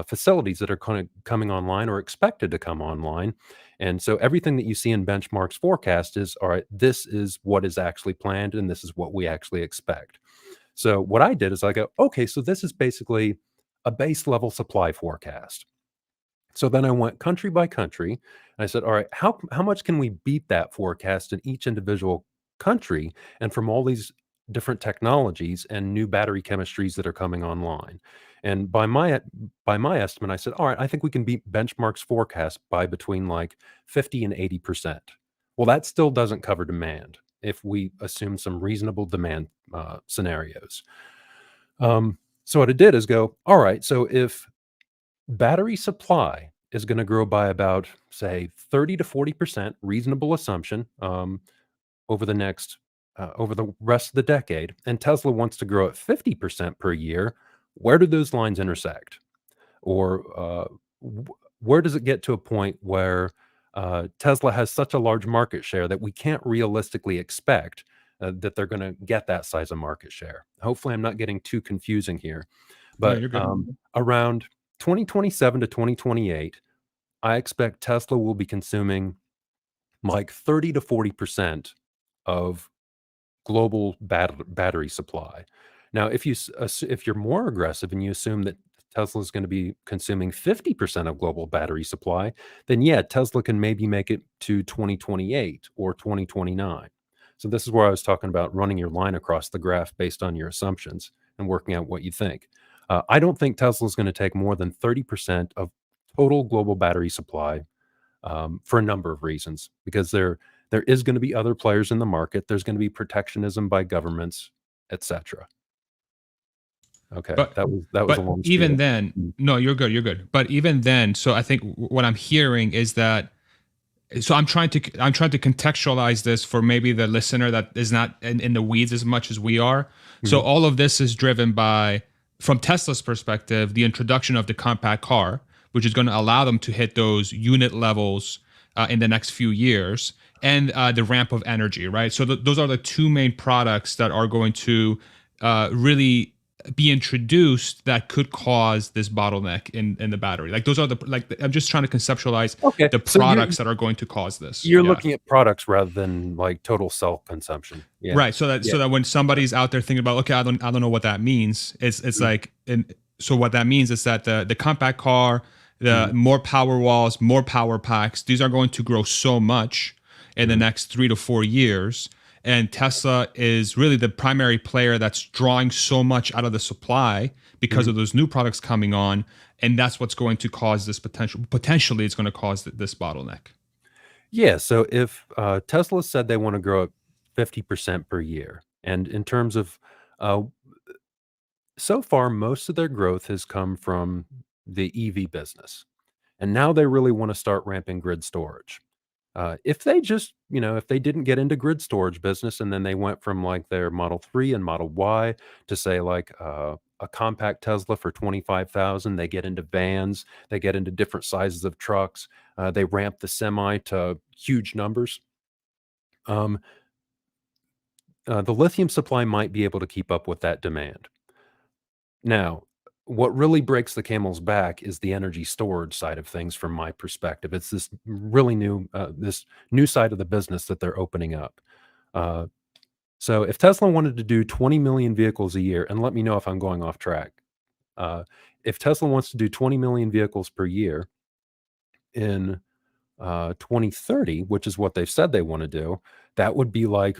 facilities that are coming online or expected to come online. And so everything that you see in benchmarks forecast is, all right, this is what is actually planned and this is what we actually expect. So what I did is I go, okay, so this is basically a base level supply forecast. So then I went country by country, and I said, all right, how much can we beat that forecast in each individual country and from all these different technologies and new battery chemistries that are coming online? And by my estimate, I said, all right, I think we can beat benchmarks forecast by between like 50 and 80%. Well, that still doesn't cover demand if we assume some reasonable demand scenarios. So what I did is go, all right, so if battery supply is going to grow by about, say, 30 to 40%, reasonable assumption, over the rest of the decade, and Tesla wants to grow at 50% per year, where do those lines intersect? Or where does it get to a point where Tesla has such a large market share that we can't realistically expect that they're going to get that size of market share? Hopefully, I'm not getting too confusing here, No, but you're good. around 2027 to 2028, I expect Tesla will be consuming like 30 to 40% of global battery supply. Now, if you're more aggressive and you assume that Tesla is going to be consuming 50% of global battery supply, then yeah, Tesla can maybe make it to 2028 or 2029. So this is where I was talking about running your line across the graph based on your assumptions and working out what you think. I don't think Tesla is going to take more than 30% of total global battery supply, for a number of reasons, because there is going to be other players in the market. There's going to be protectionism by governments, etc. Okay, But that was a but long even spiel. then, no, you're good. You're good. But even then, so I think what I'm hearing is that. So I'm trying to contextualize this for maybe the listener that is not in the weeds as much as we are. So Mhm. all of this is driven by, from Tesla's perspective, the introduction of the compact car, which is going to allow them to hit those unit levels in the next few years, and the ramp of energy, right? So those are the two main products that are going to really be introduced that could cause this bottleneck in the battery. Like those are I'm just trying to conceptualize Okay, the so products that are going to cause this. you're Yeah. looking at products rather than like total cell consumption. Yeah, Right. So that when somebody's out there thinking about, okay, I don't know what that means. It's Mhm. like, and so what that means is that the compact car The more power walls, more power packs. These are going to grow so much in the next 3 to 4 years. And Tesla is really the primary player that's drawing so much out of the supply because of those new products coming on. And that's what's going to cause this potentially it's going to cause this bottleneck. Yeah. So if Tesla said they want to grow at 50% per year, and in terms of uh, so far, most of their growth has come from the EV business. And now they really want to start ramping grid storage. If they just, if they didn't get into grid storage business and then they went from like their Model 3 and Model Y to say like a compact Tesla for 25,000, they get into vans, they get into different sizes of trucks, they ramp the semi to huge numbers. Um, the lithium supply might be able to keep up with that demand. Now, what really breaks the camel's back is the energy storage side of things from my perspective. It's this new side of the business that they're opening up. Uh, so if Tesla wanted to do 20 million vehicles a year, and let me know if I'm going off track. Uh, if Tesla wants to do 20 million vehicles per year in 2030, which is what they've said they want to do, that would be like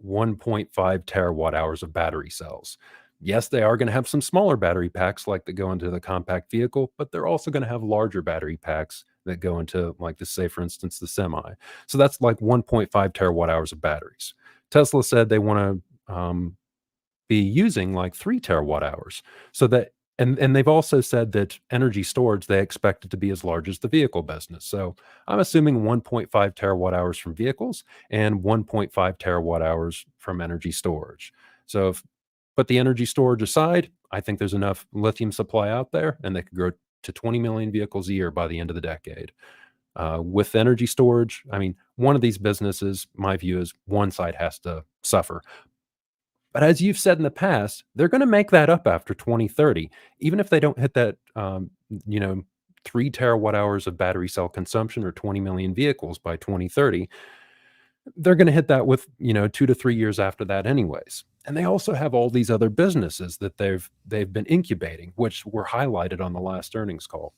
1.5 terawatt hours of battery cells. Yes, they are going to have some smaller battery packs like that go into the compact vehicle, but they're also going to have larger battery packs that go into, like, the, say, for instance, the semi. So that's like 1.5 terawatt hours of batteries. Tesla said they want to be using like 3 terawatt hours. So that, and they've also said that energy storage, they expect it to be as large as the vehicle business. So I'm assuming 1.5 terawatt hours from vehicles and 1.5 terawatt hours from energy storage. So if put the energy storage aside, I think there's enough lithium supply out there and they could grow to 20 million vehicles a year by the end of the decade. With energy storage, I mean, one of these businesses, my view is one side has to suffer. But as you've said in the past, they're going to make that up after 2030. Even if they don't hit that, 3 terawatt hours of battery cell consumption or 20 million vehicles by 2030, they're going to hit that with, 2 to 3 years after that anyways. And they also have all these other businesses that they've been incubating, which were highlighted on the last earnings call.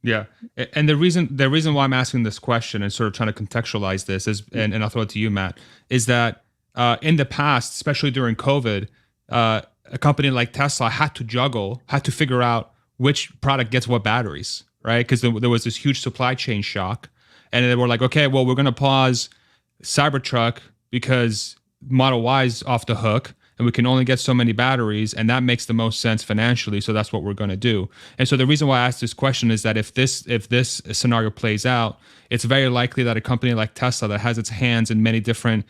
Yeah, and the reason why I'm asking this question and sort of trying to contextualize this is, and I'll throw it to you, Matt, is that in the past, especially during COVID, a company like Tesla had to figure out which product gets what batteries, right? Because there was this huge supply chain shock, and they were like, okay, well, we're going to pause Cybertruck because Model Y is off the hook, and we can only get so many batteries, and that makes the most sense financially. So that's what we're going to do. And so the reason why I asked this question is that if this scenario plays out, it's very likely that a company like Tesla that has its hands in many different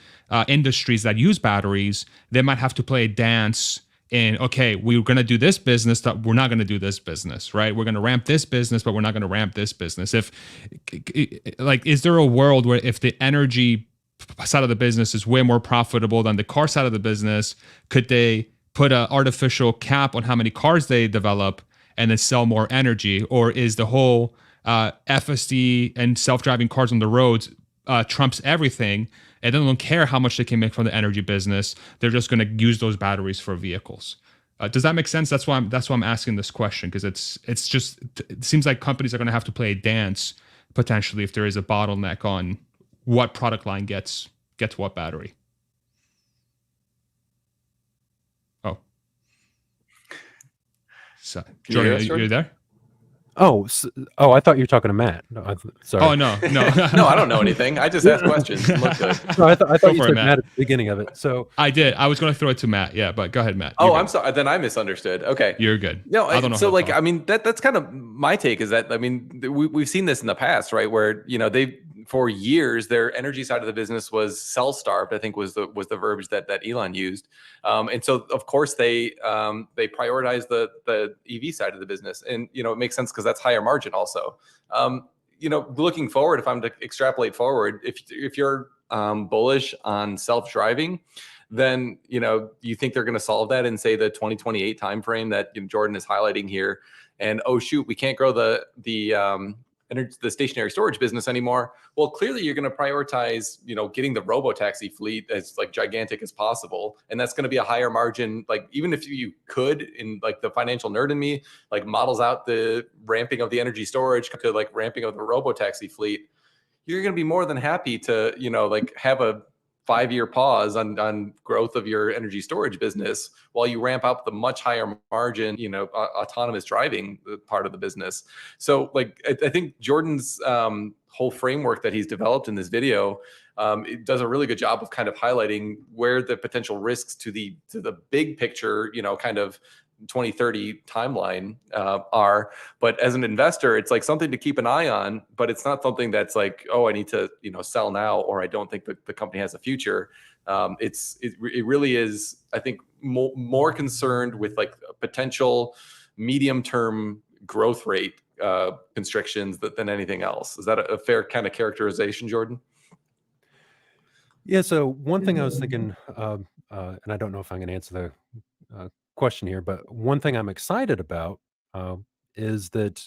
industries that use batteries, they might have to play a dance in, okay, we're going to do this business, that we're not going to do this business, right? We're going to ramp this business, but we're not going to ramp this business. Is there a world where if the energy side of the business is way more profitable than the car side of the business, could they put an artificial cap on how many cars they develop and then sell more energy? Or is the whole FSD and self-driving cars on the roads trumps everything, and they don't care how much they can make from the energy business? They're just going to use those batteries for vehicles. Does that make sense? That's why I'm asking this question, because it seems like companies are going to have to play a dance potentially if there is a bottleneck on what product line gets what battery. Oh, so Jordan, you there? Oh, I thought you were talking to Matt. No, sorry. Oh, no. No, I don't know anything. I just ask questions. Look good. No, I thought you said Matt. Matt at the beginning of it. So I did. I was going to throw it to Matt. Yeah, but go ahead, Matt. Oh, I'm sorry. Then I misunderstood. Okay. You're good. No, I don't know. So like, I mean, that's kind of my take is that, I mean, we've seen this in the past, right? Where, for years, their energy side of the business was cell starved, I think was the verbiage that Elon used. And so of course they prioritize the EV side of the business. And, it makes sense because that's higher margin also. Looking forward, if I'm to extrapolate forward, if you're bullish on self-driving, then, you think they're going to solve that in, say, the 2028 timeframe that Jordan is highlighting here. And, oh, shoot, we can't grow the the stationary storage business anymore. Well, clearly you're going to prioritize, getting the robo-taxi fleet as like gigantic as possible. And that's going to be a higher margin. Like even if you could, in like the financial nerd in me, like models out the ramping of the energy storage to like ramping of the robo-taxi fleet, you're going to be more than happy to, like have a 5-year pause on growth of your energy storage business while you ramp up the much higher margin, autonomous driving part of the business. So like, I think Jordan's whole framework that he's developed in this video, it does a really good job of kind of highlighting where the potential risks to the big picture, kind of 2030 timeline are. But as an investor, it's like something to keep an eye on, but it's not something that's like, oh, I need to sell now, or I don't think that the company has a future. It really is, I think, more concerned with like a potential medium term growth rate constrictions than anything else. Is that a fair kind of characterization, Jordan? Yeah. So one thing I was thinking, and I don't know if I'm going to answer the question here, but one thing I'm excited about is that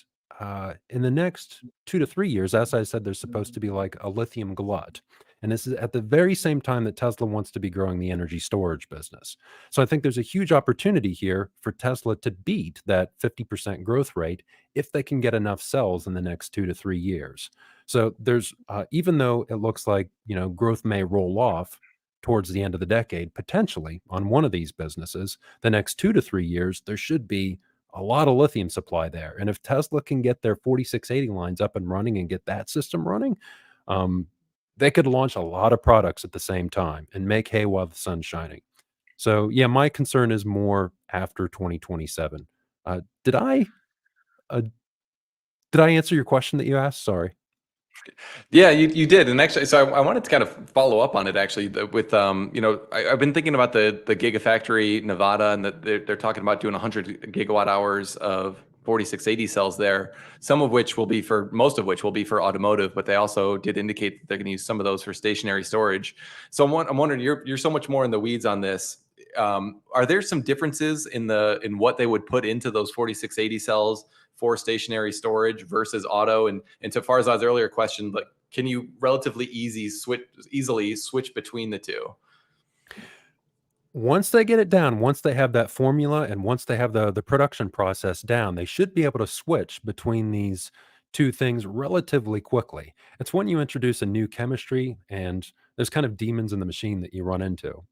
in the next 2 to 3 years, as I said, there's supposed to be like a lithium glut. And this is at the very same time that Tesla wants to be growing the energy storage business. So I think there's a huge opportunity here for Tesla to beat that 50% growth rate if they can get enough cells in the next 2 to 3 years. So there's, even though it looks like, growth may roll off towards the end of the decade, potentially on one of these businesses, the next 2 to 3 years, there should be a lot of lithium supply there. And if Tesla can get their 4680 lines up and running and get that system running, they could launch a lot of products at the same time and make hay while the sun's shining. So yeah, my concern is more after 2027. Uh, did I uh, did I answer your question that you asked? Sorry. Yeah, you did. And actually, so I wanted to kind of follow up on it actually with, I've been thinking about the Gigafactory Nevada, and that they're talking about doing 100 gigawatt hours of 4680 cells there, most of which will be for automotive, but they also did indicate that they're going to use some of those for stationary storage. So I'm wondering, you're so much more in the weeds on this. Are there some differences in what they would put into those 4680 cells for stationary storage versus auto? And to Farzad's earlier question, like, can you relatively easily switch between the two? Once they get it down, once they have that formula, and once they have the production process down, they should be able to switch between these two things relatively quickly. It's when you introduce a new chemistry and there's kind of demons in the machine that you run into.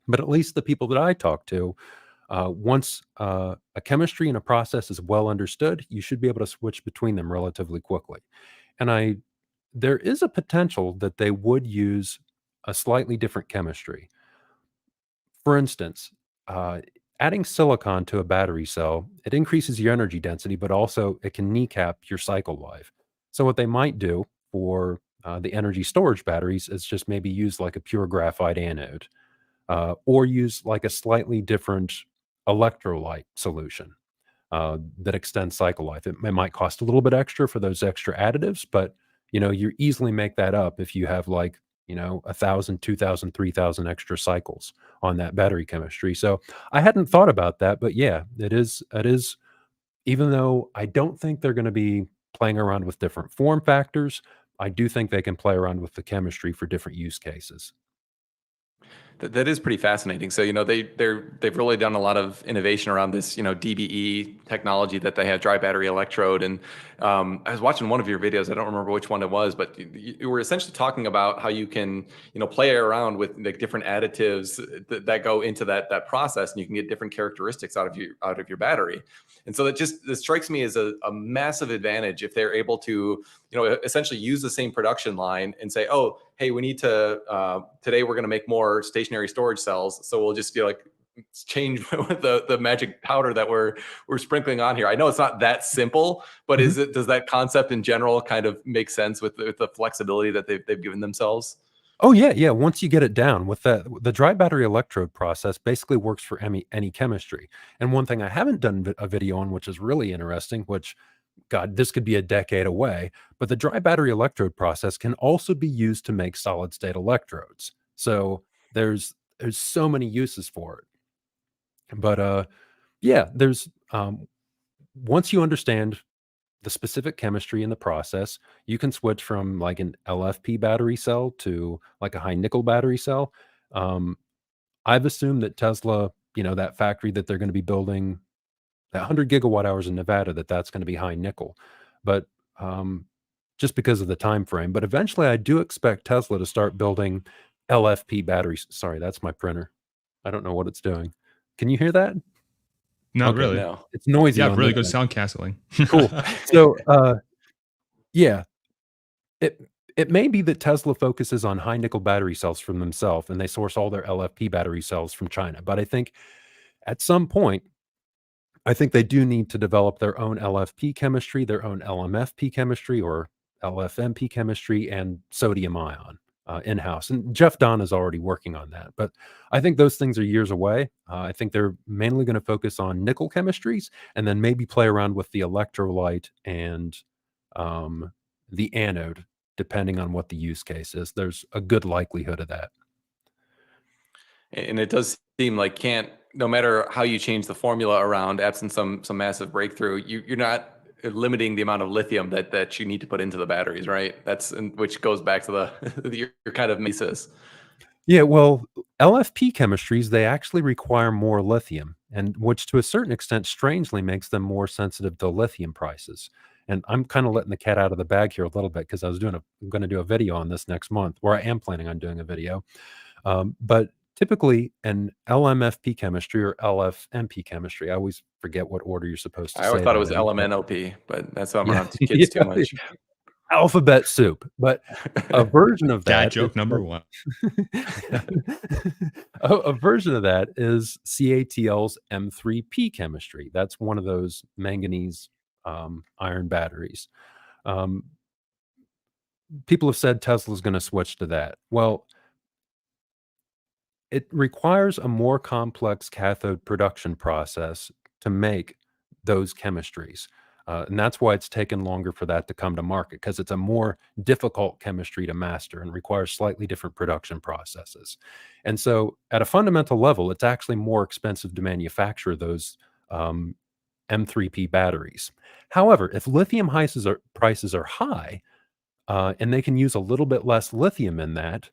But at least the people that I talk to, once a chemistry and a process is well understood, you should be able to switch between them relatively quickly. And there is a potential that they would use a slightly different chemistry. For instance, uh, adding silicon to a battery cell, it increases your energy density, but also it can kneecap your cycle life. So what they might do for the energy storage batteries is just maybe use like a pure graphite anode, or use like a slightly different electrolyte solution that extends cycle life. It might cost a little bit extra for those extra additives, but you easily make that up if you have like 1,000, 2,000, 3,000 extra cycles on that battery chemistry. So I hadn't thought about that, but yeah, it is. It is. Even though I don't think they're going to be playing around with different form factors, I do think they can play around with the chemistry for different use cases. That is pretty fascinating. So, they've really done a lot of innovation around this, DBE technology that they have, dry battery electrode. And I was watching one of your videos. I don't remember which one it was, but you were essentially talking about how you can, play around with like different additives that go into that process, and you can get different characteristics out of your battery. And so this strikes me as a massive advantage if they're able to, essentially use the same production line and say, oh, hey, we need to, today we're going to make more stationary storage cells. So we'll just be like, change with the magic powder that we're sprinkling on here. I know it's not that simple, but Mhm. does that concept in general kind of make sense with the flexibility that they've given themselves? Oh yeah, yeah. Once you get it down with the dry battery electrode process basically works for any chemistry. And one thing I haven't done a video on, which is really interesting, which God, this could be a decade away, but the dry battery electrode process can also be used to make solid state electrodes. So there's so many uses for it. But yeah, there's once you understand the specific chemistry in the process, you can switch from like an LFP battery cell to like a high nickel battery cell. I've assumed that Tesla, that factory that they're going to be building, that 100 gigawatt hours in Nevada, that's going to be high nickel. But just because of the time frame. But eventually, I do expect Tesla to start building LFP batteries. Sorry, that's my printer. I don't know what it's doing. Can you hear that? Not Okay. really. No. It's noisy. Yeah, on really this good end. sound canceling. Cool. So, yeah, it may be that Tesla focuses on high nickel battery cells from themselves, and they source all their LFP battery cells from China. But I think at some point, I think they do need to develop their own LFP chemistry, their own LMFP chemistry, or LFMP chemistry, and sodium ion in-house. And Jeff Don is already working on that. But I think those things are years away. I think they're mainly going to focus on nickel chemistries and then maybe play around with the electrolyte and the anode, depending on what the use case is. There's a good likelihood of that. And it does seem like no matter how you change the formula around, absent some massive breakthrough, you're not limiting the amount of lithium that you need to put into the batteries, right? Which goes back to your kind of thesis. Yeah, well, LFP chemistries, they actually require more lithium, and which to a certain extent strangely makes them more sensitive to lithium prices. And I'm kind of letting the cat out of the bag here a little bit because I'm going to do a video on this next month, or I am planning on doing a video. But typically, an LMFP chemistry or LFMP chemistry, I always forget what order you're supposed to I say. always thought it was that in, but- LMNOP, but that's why I'm Yeah, around kids too yeah, much. alphabet soup. But a version of Dad that joke is number one. a version of that is CATL's M3P chemistry. That's one of those manganese iron batteries. People have said Tesla's going to switch to that. Well, it requires a more complex cathode production process to make those chemistries. And that's why it's taken longer for that to come to market, because it's a more difficult chemistry to master and requires slightly different production processes. And so, at a fundamental level, it's actually more expensive to manufacture those M3P batteries. However, if lithium prices are high and they can use a little bit less lithium in that,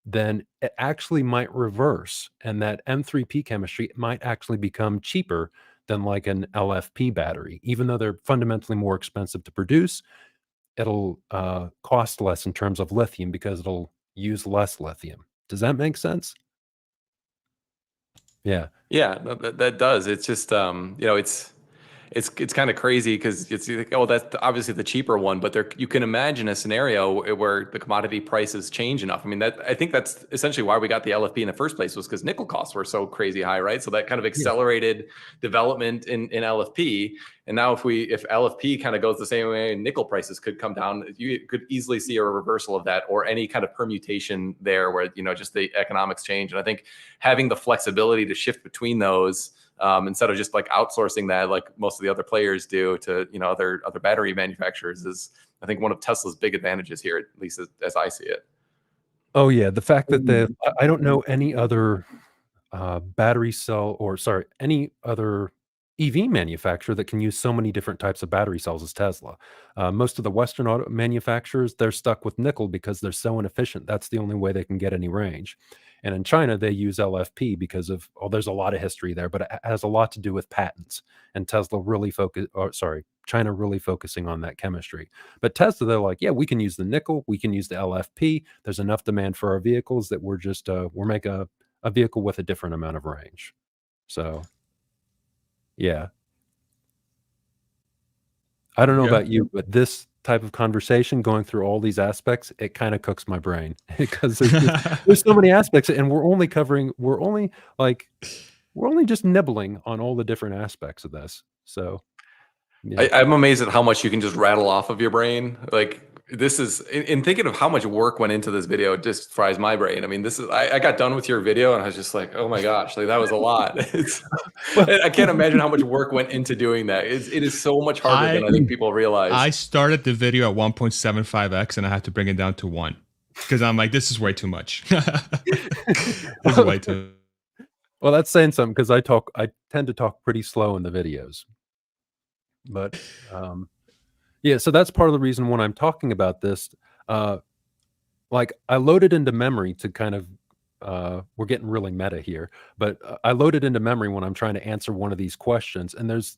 then it actually might reverse, and that M3P chemistry might actually become cheaper than like an LFP battery. Even though they're fundamentally more expensive to produce, it'll cost less in terms of lithium because it'll use less lithium. Does that make sense? Yeah. Yeah, no, that does. It's just it's kind of crazy because it's like, oh, that's obviously the cheaper one, but you can imagine a scenario where the commodity prices change enough. I mean, I think that's essentially why we got the LFP in the first place, was because nickel costs were so crazy high, right? So that kind of accelerated development in LFP. And now if LFP kind of goes the same way, nickel prices could come down, you could easily see a reversal of that, or any kind of permutation there where, just the economics change. And I think having the flexibility to shift between those, instead of just like outsourcing that like most of the other players do to other battery manufacturers, is I think one of Tesla's big advantages here, at least as I see it. Oh yeah, the fact that I don't know any other any other EV manufacturer that can use so many different types of battery cells as Tesla. Most of the Western auto manufacturers, they're stuck with nickel because they're so inefficient. That's the only way they can get any range. And in China, they use LFP because of, there's a lot of history there, but it has a lot to do with patents. And China really focusing on that chemistry. But Tesla, they're like, yeah, we can use the nickel, we can use the LFP. There's enough demand for our vehicles that we're making a vehicle with a different amount of range. So, yeah. I don't know about you, but this type of conversation, going through all these aspects, it kind of cooks my brain because there's so many aspects, and we're only just nibbling on all the different aspects of this. So, yeah. I'm amazed at how much you can just rattle off of your brain. Like, this is, in thinking of how much work went into this video, it just fries my brain. I mean, I got done with your video and I was just like, oh my gosh, like that was a lot. I can't imagine how much work went into doing that. It is so much harder than I think people realize. I started the video at 1.75x and I had to bring it down to 1 because I'm like, this is way too much. This is way too. Well, that's saying something, because I tend to talk pretty slow in the videos. But Yeah, so that's part of the reason when I'm talking about this, uh, like I loaded into memory to kind of we're getting really meta here, but I loaded into memory when I'm trying to answer one of these questions. And there's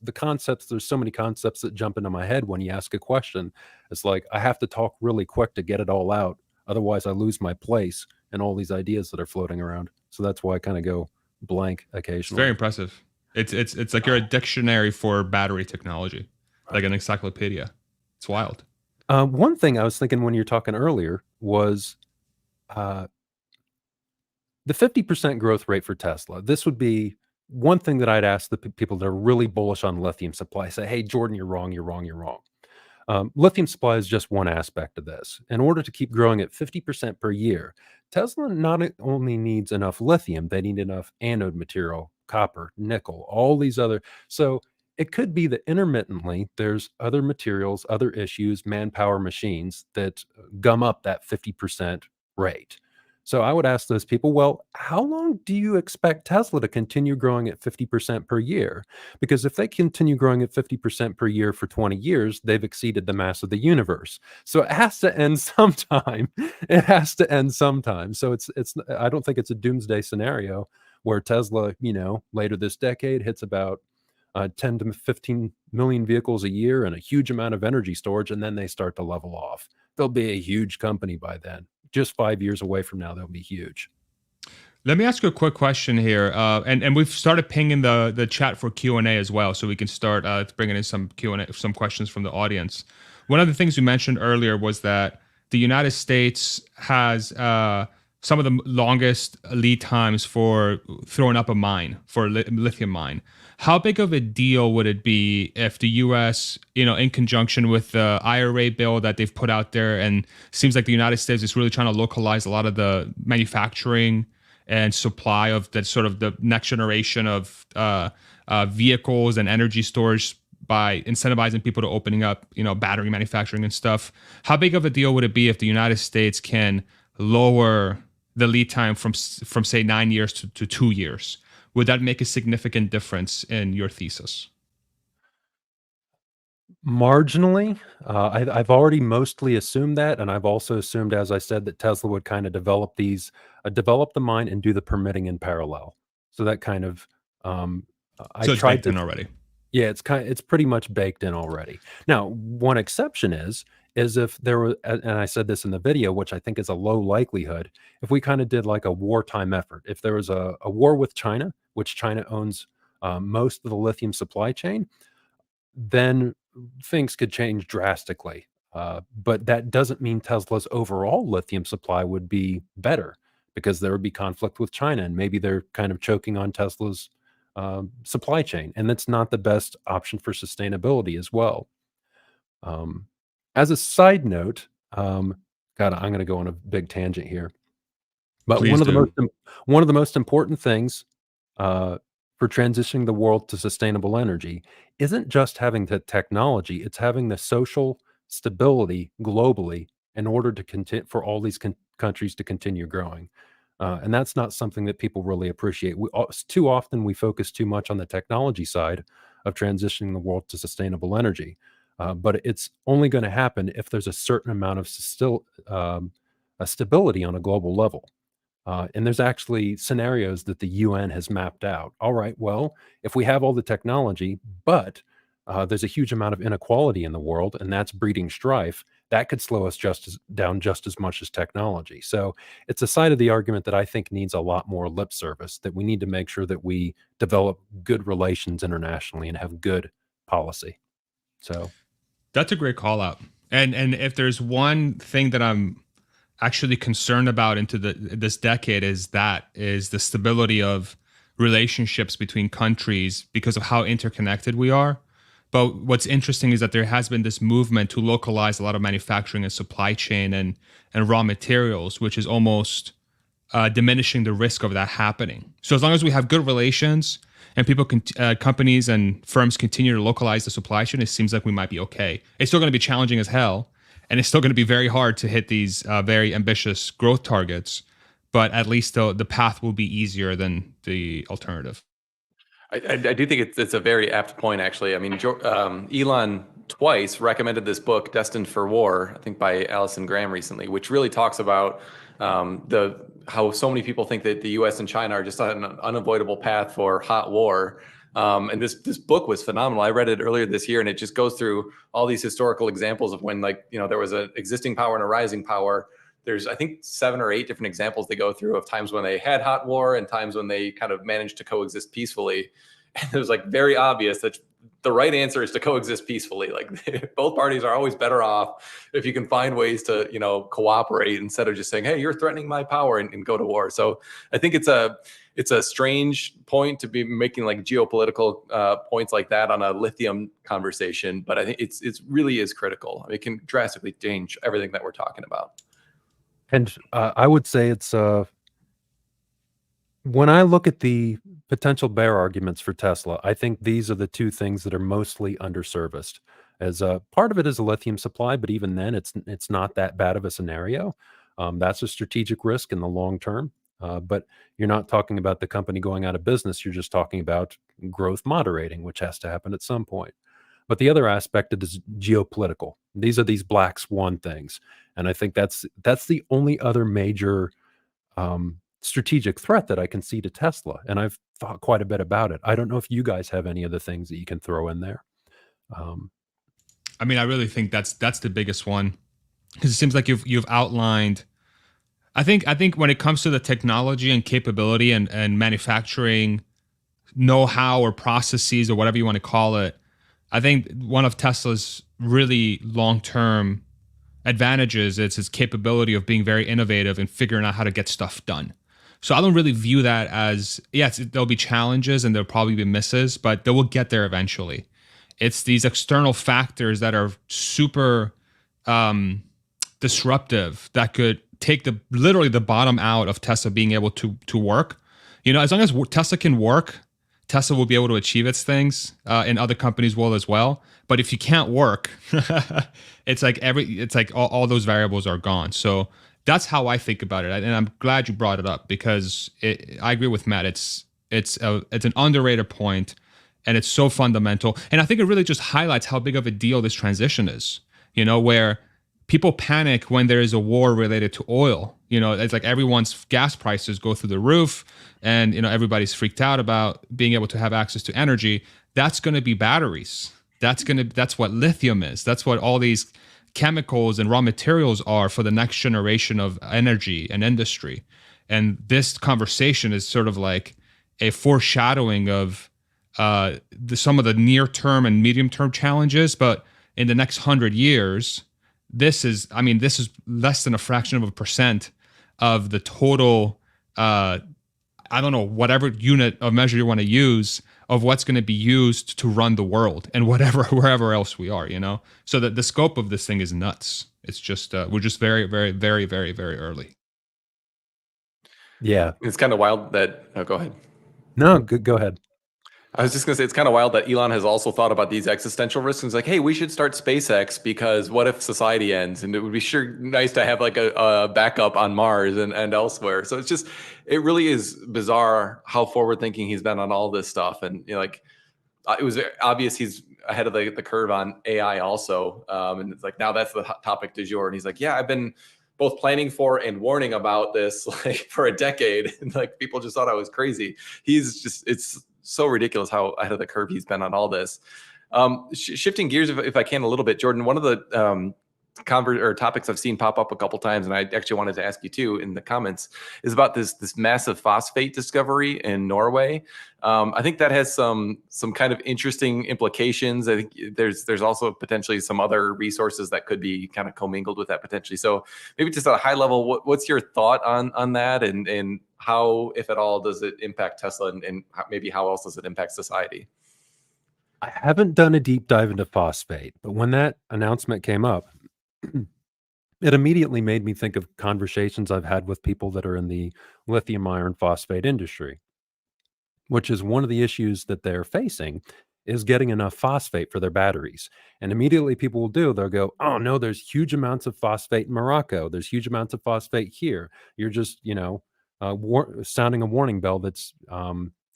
so many concepts that jump into my head when you ask a question. It's like I have to talk really quick to get it all out. Otherwise, I lose my place in all these ideas that are floating around. So that's why I kind of go blank It's very occasionally. impressive. It's like you're a dictionary for battery technology, like an encyclopedia. It's wild. One thing I was thinking when you're talking earlier was uh, the 50% growth rate for Tesla. This would be one thing that I'd ask the people that are really bullish on lithium supply. Say, hey, Jordan, you're wrong, you're wrong, you're wrong. Lithium supply is just one aspect of this. In order to keep growing at 50% per year, Tesla not only needs enough lithium, they need enough anode material, copper, nickel, all these other. So it could be that intermittently there's other materials, other issues, manpower, machines that gum up that 50% rate. So I would ask those people, well, how long do you expect Tesla to continue growing at 50% per year? Because if they continue growing at 50% per year for 20 years, they've exceeded the mass of the universe. So it has to end sometime. It has to end sometime. So it's I don't think it's a doomsday scenario where Tesla, later this decade hits about 10 to 15 million vehicles a year and a huge amount of energy storage, and then they start to level off. They'll be a huge company by then. Just 5 years away from now, they'll be huge. Let me ask you a quick question here, and we've started pinging the chat for Q&A as well, so we can start bringing in some Q&A, some questions from the audience. One of the things you mentioned earlier was that the United States has some of the longest lead times for throwing up a mine, for a lithium mine. How big of a deal would it be if the U.S., in conjunction with the IRA bill that they've put out there, and seems like the United States is really trying to localize a lot of the manufacturing and supply of that sort of the next generation of vehicles and energy storage by incentivizing people to opening up, battery manufacturing and stuff. How big of a deal would it be if the United States can lower the lead time from say 9 years to 2 years? Would that make a significant difference in your thesis? Marginally, I've already mostly assumed that, and I've also assumed, as I said, that Tesla would kind of develop the mine and do the permitting in parallel. So that kind of, I So it's tried baked to. in already. Yeah, it's pretty much baked in already. Now, one exception is if there were, and I said this in the video, which I think is a low likelihood, if we kind of did like a wartime effort, if there was a war with China, which China owns most of the lithium supply chain, then things could change drastically. But that doesn't mean Tesla's overall lithium supply would be better because there would be conflict with China and maybe they're kind of choking on Tesla's supply chain. And that's not the best option for sustainability as well. Um, as a side note, God, I'm going to go on a big tangent here. But Please do. one of the most important things uh, for transitioning the world to sustainable energy isn't just having the technology; it's having the social stability globally in order to continue for all these countries to continue growing. And that's not something that people really appreciate. Too often we focus too much on the technology side of transitioning the world to sustainable energy, but it's only going to happen if there's a certain amount of a stability on a global level. And there's actually scenarios that the UN has mapped out. All right, well, if we have all the technology, but there's a huge amount of inequality in the world, and that's breeding strife, that could slow us down just as much as technology. So it's a side of the argument that I think needs a lot more lip service, that we need to make sure that we develop good relations internationally and have good policy. So That's a great call out. And if there's one thing that I'm actually concerned about into this decade is the stability of relationships between countries because of how interconnected we are. But what's interesting is that there has been this movement to localize a lot of manufacturing and supply chain and raw materials, which is almost diminishing the risk of that happening. So as long as we have good relations and companies and firms continue to localize the supply chain, it seems like we might be okay. It's still going to be challenging as hell, and it's still going to be very hard to hit these very ambitious growth targets. But at least the path will be easier than the alternative. I do think it's a very apt point, actually. I mean, Elon twice recommended this book, Destined for War, I think by Alison Graham recently, which really talks about how so many people think that the U.S. and China are just on an unavoidable path for hot war. And this book was phenomenal. I read it earlier this year, and it just goes through all these historical examples of when, like, there was an existing power and a rising power. There's, I think, 7 or 8 different examples they go through of times when they had hot war and times when they kind of managed to coexist peacefully. And it was like very obvious that the right answer is to coexist peacefully. Like both parties are always better off if you can find ways to, cooperate instead of just saying, hey, you're threatening my power and go to war. So I think it's a strange point to be making like geopolitical points like that on a lithium conversation, but I think it's really is critical. It can drastically change everything that we're talking about. And I would say it's when I look at the potential bear arguments for Tesla, I think these are the two things that are mostly underserviced. As part of it is a lithium supply, but even then, it's not that bad of a scenario. That's a strategic risk in the long term. But you're not talking about the company going out of business. You're just talking about growth moderating, which has to happen at some point. But the other aspect is geopolitical. These are these black swan things, and I think that's the only other major strategic threat that I can see to Tesla. And I've thought quite a bit about it. I don't know if you guys have any other things that you can throw in there. I mean, I really think that's the biggest one, because it seems like you've outlined. I think when it comes to the technology and capability and manufacturing know-how or processes or whatever you want to call it, I think one of Tesla's really long-term advantages is its capability of being very innovative and figuring out how to get stuff done. So I don't really view that as, yes, there'll be challenges and there'll probably be misses, but they will get there eventually. It's these external factors that are super disruptive that could take literally the bottom out of Tesla being able to work. As long as Tesla can work, Tesla will be able to achieve its things, and other companies will as well. But if you can't work, it's like all those variables are gone. So that's how I think about it, and I'm glad you brought it up, because I agree with Matt. It's an underrated point, and it's so fundamental. And I think it really just highlights how big of a deal this transition is. Where people panic when there is a war related to oil. It's like everyone's gas prices go through the roof, and everybody's freaked out about being able to have access to energy. That's going to be batteries. That's what lithium is. That's what all these chemicals and raw materials are for the next generation of energy and industry. And this conversation is sort of like a foreshadowing of some of the near-term and medium-term challenges. But in the next 100 years, this is less than a fraction of a percent of the total, I don't know, whatever unit of measure you want to use, of what's going to be used to run the world and wherever else we are, So that the scope of this thing is nuts. It's just, we're just very, very, very, very, very early. Yeah. It's kind of wild that, oh, go ahead. No, go ahead. I was just going to say, it's kind of wild that Elon has also thought about these existential risks. It's like, hey, we should start SpaceX because what if society ends? And it would be sure nice to have like a backup on Mars and elsewhere. So it really is bizarre how forward thinking he's been on all this stuff. And it was obvious he's ahead of the curve on AI also. And it's like, now that's the topic du jour. And he's like, yeah, I've been both planning for and warning about this like for a decade. And like people just thought I was crazy. It's so ridiculous how ahead of the curve he's been on all this. Shifting gears, if I can, a little bit, Jordan. One of the topics I've seen pop up a couple times, and I actually wanted to ask you too in the comments, is about this massive phosphate discovery in Norway. I think that has some kind of interesting implications. I think there's also potentially some other resources that could be kind of commingled with that potentially. So maybe just at a high level, what's your thought on that, and how, if at all, does it impact Tesla, and maybe how else does it impact society? I haven't done a deep dive into phosphate, but when that announcement came up, it immediately made me think of conversations I've had with people that are in the lithium iron phosphate industry, which is one of the issues that they're facing, is getting enough phosphate for their batteries. And immediately people they'll go, oh no, there's huge amounts of phosphate in Morocco. There's huge amounts of phosphate here. You're just, sounding a warning bell that's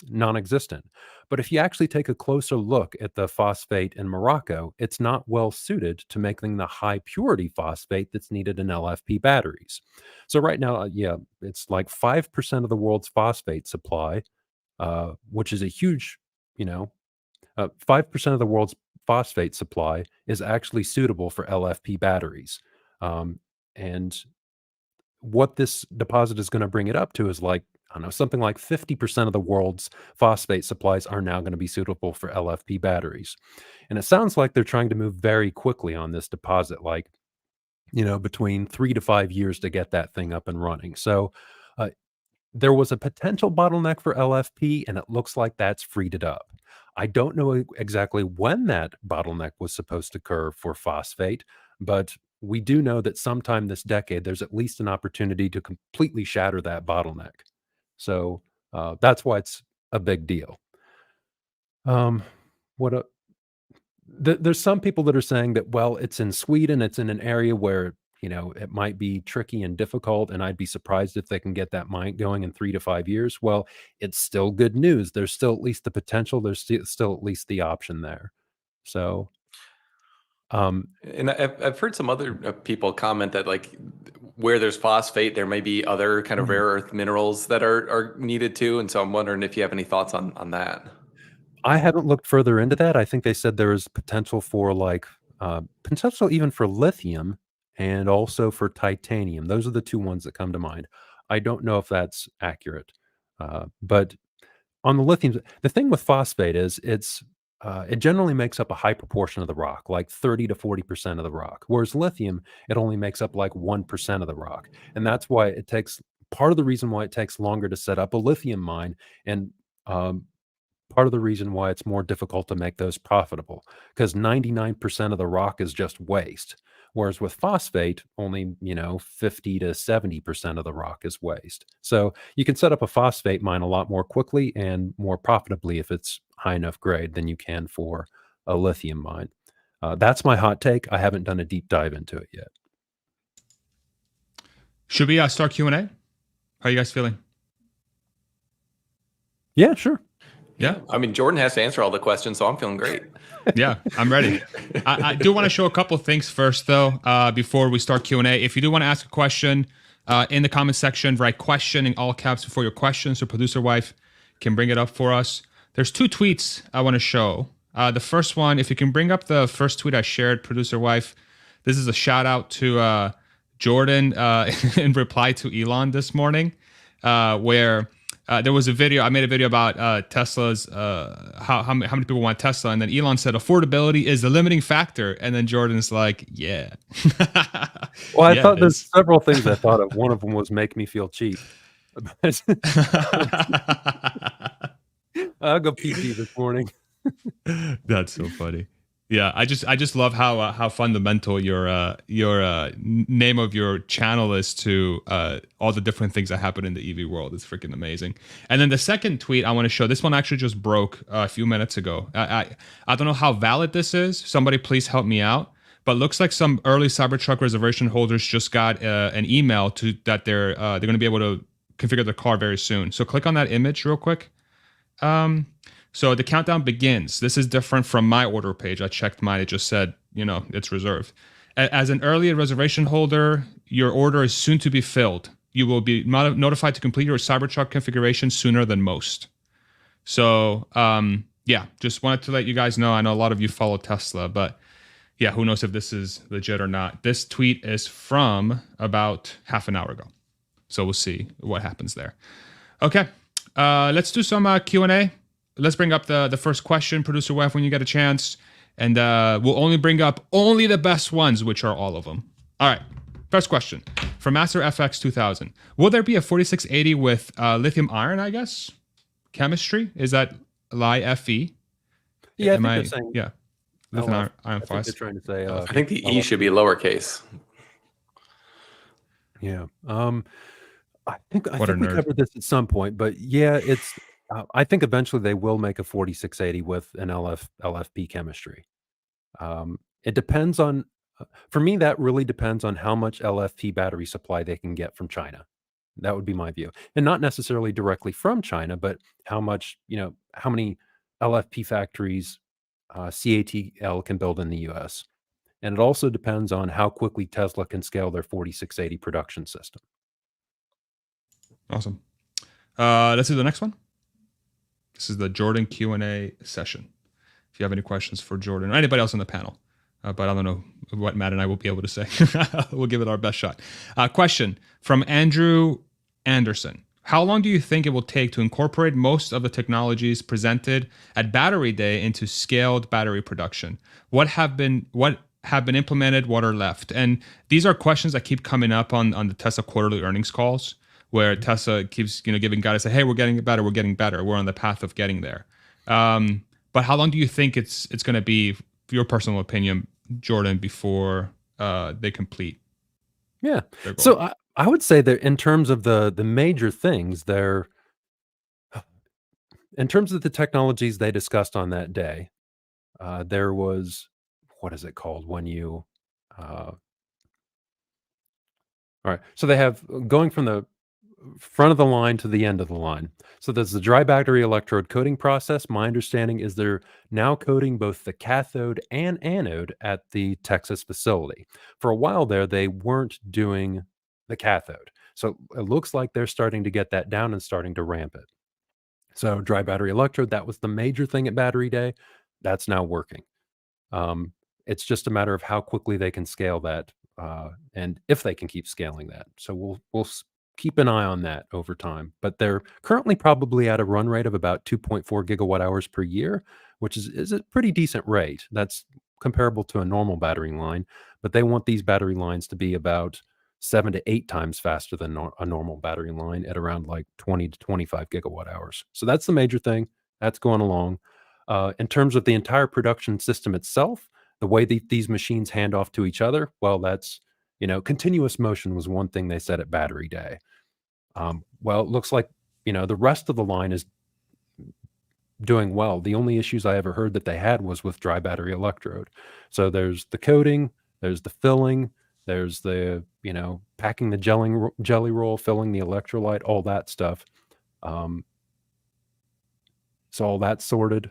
non-existent. But if you actually take a closer look at the phosphate in Morocco, it's not well suited to making the high purity phosphate that's needed in LFP batteries. So right now, yeah, it's like 5% of the world's phosphate supply, which is a huge, you know, 5% of the world's phosphate supply is actually suitable for LFP batteries. And what this deposit is going to bring it up to is like, I don't know, something like 50% of the world's phosphate supplies are now going to be suitable for LFP batteries. And it sounds like they're trying to move very quickly on this deposit, like, between 3 to 5 years to get that thing up and running. So uh, there was a potential bottleneck for LFP, and it looks like that's freed it up. I don't know exactly when that bottleneck was supposed to occur for phosphate, but we do know that sometime this decade, there's at least an opportunity to completely shatter that bottleneck. So that's why it's a big deal. What a, there's some people that are saying that, well, it's in Sweden, it's in an area where, it might be tricky and difficult, and I'd be surprised if they can get that mine going in 3 to 5 years. Well, it's still good news. There's still at least the potential. There's still at least the option there. So, um, And I've heard some other people comment that like where there's phosphate, there may be other kind of Mhm. rare earth minerals that are needed too. And so I'm wondering if you have any thoughts on that. I haven't looked further into that. I think they said there is potential for like potential even for lithium and also for titanium. Those are the two ones that come to mind. I don't know if that's accurate, but on the lithium, the thing with phosphate is it generally makes up a high proportion of the rock, like 30 to 40% of the rock. Whereas lithium, it only makes up like 1% of the rock, and that's why it takes part of the reason why it takes longer to set up a lithium mine, and um, part of the reason why it's more difficult to make those profitable, because 99% of the rock is just waste. Whereas with phosphate, only, 50 to 70% of the rock is waste. So you can set up a phosphate mine a lot more quickly and more profitably if it's high enough grade than you can for a lithium mine. That's my hot take. I haven't done a deep dive into it yet. Should we start Q&A? How are you guys feeling? Yeah, sure. Yeah. I mean, Jordan has to answer all the questions, so I'm feeling great. Yeah, I'm ready. I do want to show a couple of things first, though, before we start Q&A. If you do want to ask a question in the comment section, write question in all caps before your question so producer wife can bring it up for us. There's two tweets I want to show. The first one, if you can bring up the first tweet I shared, producer wife, this is a shout out to Jordan in reply to Elon this morning, where there was a video. I made a video about Tesla's how many people want Tesla, and then Elon said affordability is the limiting factor, and then Jordan's like, yeah. Well, I Yeah, thought it there's is. several things I thought of. One of them was make me feel cheap. I'll go pee this morning. That's so funny. Yeah, I just love how fundamental your name of your channel is to all the different things that happen in the EV world. It's freaking amazing. And then the second tweet I want to show, this one actually just broke a few minutes ago. I don't know how valid this is. Somebody please help me out. But looks like some early Cybertruck reservation holders just got an email to that they're going to be able to configure their car very soon. So click on that image real quick. So the countdown begins. This is different from my order page. I checked mine. It just said, it's reserved. As an early reservation holder, your order is soon to be filled. You will be notified to complete your Cybertruck configuration sooner than most. So, yeah, just wanted to let you guys know. I know a lot of you follow Tesla, but yeah, who knows if this is legit or not. This tweet is from about half an hour ago. So we'll see what happens there. Okay, let's do some Q&A. Let's bring up the first question, producer wife, when you get a chance. And we'll only bring up only the best ones, which are all of them. All right, first question from Master FX 2000. Will there be a 4680 with lithium iron, I guess? Chemistry? Is that Li-Fe? Yeah, I think they're saying. Yeah. Lithium iron I think they're phosphate. trying to say. I think the E should be lowercase. Yeah. I think we nerd. covered this at some point, but yeah, it's. I think eventually they will make a 4680 with an LFP chemistry. It depends on. For me, that really depends on how much LFP battery supply they can get from China. That would be my view. And not necessarily directly from China, but how much, how many LFP factories CATL can build in the US. And it also depends on how quickly Tesla can scale their 4680 production system. Awesome. Let's do the next one. This is the Jordan Q&A session. If you have any questions for Jordan or anybody else on the panel, but I don't know what Matt and I will be able to say. We'll give it our best shot. Question from Andrew Anderson. How long do you think it will take to incorporate most of the technologies presented at Battery Day into scaled battery production? What have been implemented? What are left? And these are questions that keep coming up on the Tesla quarterly earnings calls, where Tesla keeps giving guidance, say, hey, we're getting better, we're on the path of getting there. But how long do you think it's going to be, your personal opinion, Jordan, before they complete? Yeah. So I would say that in terms of the major things, in terms of the technologies they discussed on that day, there was, what is it called when you, all right. So they have going from the front of the line to the end of the line. So there's the dry battery electrode coating process. My understanding is they're now coating both the cathode and anode at the Texas facility. For a while there, they weren't doing the cathode. So it looks like they're starting to get that down and starting to ramp it. So dry battery electrode, that was the major thing at Battery Day. That's now working. It's just a matter of how quickly they can scale that, and if they can keep scaling that. So we'll keep an eye on that over time. But they're currently probably at a run rate of about 2.4 gigawatt hours per year, which is a pretty decent rate. That's comparable to a normal battery line, but they want these battery lines to be about 7 to 8 times faster than a normal battery line at around like 20 to 25 gigawatt hours. So that's the major thing. That's going along. In terms of the entire production system itself, the way these machines hand off to each other, well, that's, continuous motion was one thing they said at Battery Day. Well, it looks like, the rest of the line is doing well. The only issues I ever heard that they had was with dry battery electrode. So there's the coating, there's the filling, there's the, packing the jelly roll, filling the electrolyte, all that stuff. So all that's sorted.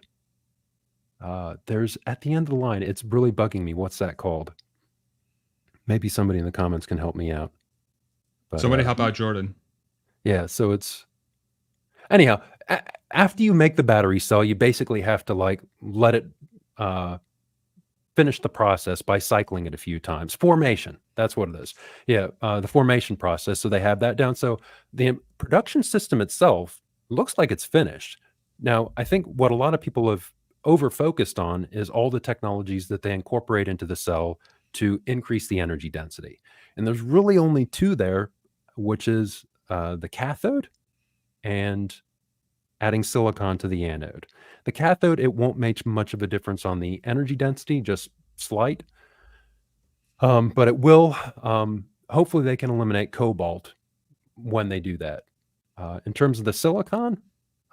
There's at the end of the line, it's really bugging me. What's that called? Maybe somebody in the comments can help me out. But, somebody help out Jordan. Yeah, so it's anyhow. After you make the battery cell, you basically have to let it finish the process by cycling it a few times. Formation, that's what it is. Yeah, the formation process. So they have that down. So the production system itself looks like it's finished. Now, I think what a lot of people have over-focused on is all the technologies that they incorporate into the cell to increase the energy density. And there's really only two there, which is the cathode and adding silicon to the anode. The cathode, it won't make much of a difference on the energy density, just slight. But it will, hopefully they can eliminate cobalt when they do that. In terms of the silicon,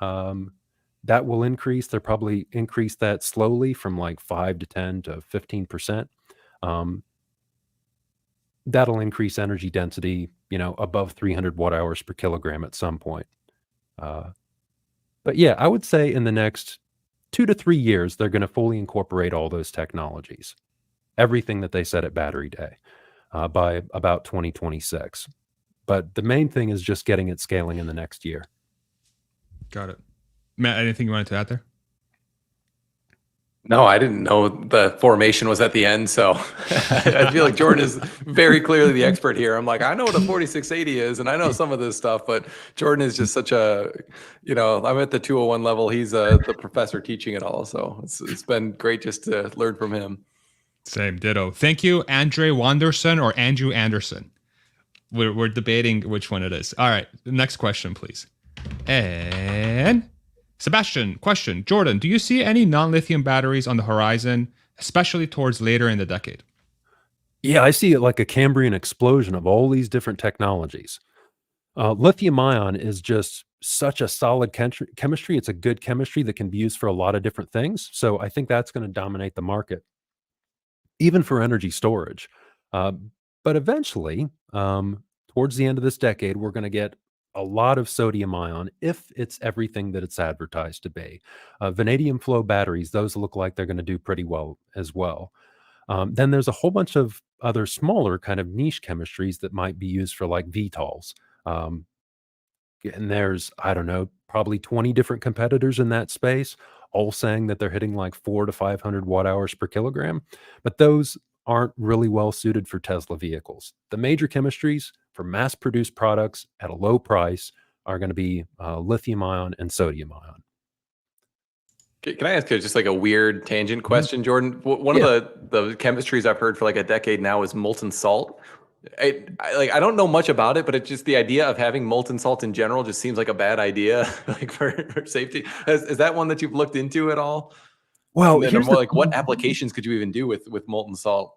that will increase. They'll probably increase that slowly from like 5 to 10 to 15%. That'll increase energy density, above 300 watt hours per kilogram at some point. But yeah, I would say in the next 2 to 3 years, they're going to fully incorporate all those technologies, everything that they said at Battery Day, by about 2026. But the main thing is just getting it scaling in the next year. Got it. Matt, anything you wanted to add there? No, I didn't know the formation was at the end. So I feel like Jordan is very clearly the expert here. I'm like, I know what a 4680 is, and I know some of this stuff, but Jordan is just such a, I'm at the 201 level. He's the professor teaching it all. So it's been great just to learn from him. Same, ditto. Thank you, Andre Wanderson or Andrew Anderson. We're debating which one it is. All right, the next question, please. And Sebastian, question. Jordan, do you see any non-lithium batteries on the horizon, especially towards later in the decade? Yeah, I see it like a Cambrian explosion of all these different technologies. Lithium ion is just such a solid chemistry. It's a good chemistry that can be used for a lot of different things. So I think that's going to dominate the market, even for energy storage. But eventually, towards the end of this decade, we're going to get a lot of sodium ion if it's everything that it's advertised to be. Vanadium flow batteries, those look like they're going to do pretty well as well. Then there's a whole bunch of other smaller kind of niche chemistries that might be used for like VTOLs. Um, and there's, I don't know, probably 20 different competitors in that space, all saying that they're hitting like 4 to 500 watt hours per kilogram. But those aren't really well suited for Tesla vehicles. The major chemistries for mass produced products at a low price are going to be lithium ion and sodium ion. Can I ask you just like a weird tangent question, Jordan? One Yeah. of the chemistries I've heard for like a decade now is molten salt. I don't know much about it, but it's just the idea of having molten salt in general just seems like a bad idea, like for safety. Is that one that you've looked into at all? Well, And then here's more the like, what applications could you even do with molten salt?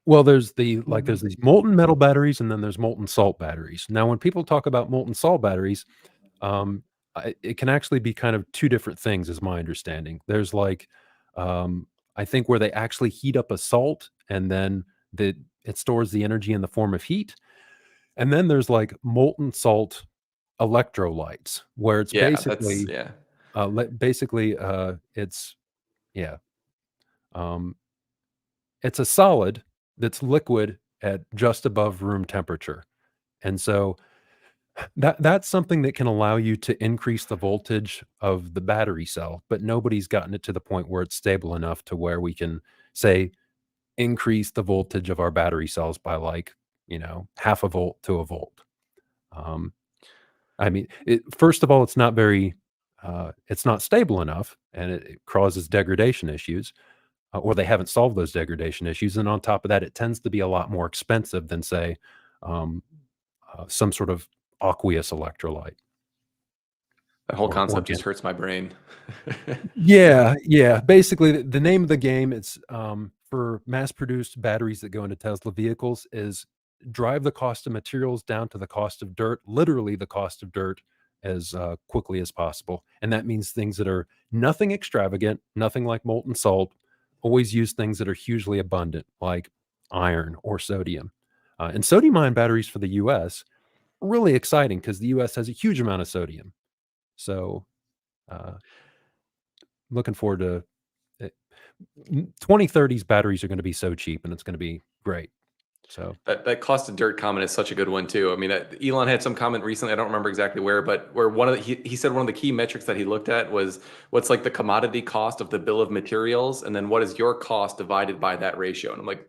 Well, there's there's these molten metal batteries, and then there's molten salt batteries. Now, when people talk about molten salt batteries, um, it can actually be kind of two different things, is my understanding. There's like, I think where they actually heat up a salt, and then it stores the energy in the form of heat. And then there's like molten salt electrolytes, where it's Yeah, that's basically, yeah. it's yeah, um, it's a solid that's liquid at just above room temperature. And so that's something that can allow you to increase the voltage of the battery cell, but nobody's gotten it to the point where it's stable enough to where we can say increase the voltage of our battery cells by like, half a volt to a volt. Um, I mean, first of all, it's not stable enough, and it causes degradation issues, or they haven't solved those degradation issues. And on top of that, it tends to be a lot more expensive than, say, um, some sort of aqueous electrolyte That whole or concept just organic. hurts my brain. Yeah, yeah. Basically, the name of the game is, for mass-produced batteries that go into Tesla vehicles, is drive the cost of materials down to the cost of dirt, literally the cost of dirt, as quickly as possible. And that means things that are nothing extravagant, nothing like molten salt. Always use things that are hugely abundant, like iron or sodium. And sodium-ion batteries for the U.S. really exciting because the U.S. has a huge amount of sodium. So, uh, looking forward to it. 2030s batteries are going to be so cheap, and it's going to be great. So That cost of dirt comment is such a good one too. I mean, Elon had some comment recently. I don't remember exactly where, but where he said one of the key metrics that he looked at was what's like the commodity cost of the bill of materials, and then what is your cost divided by that ratio. And I'm like,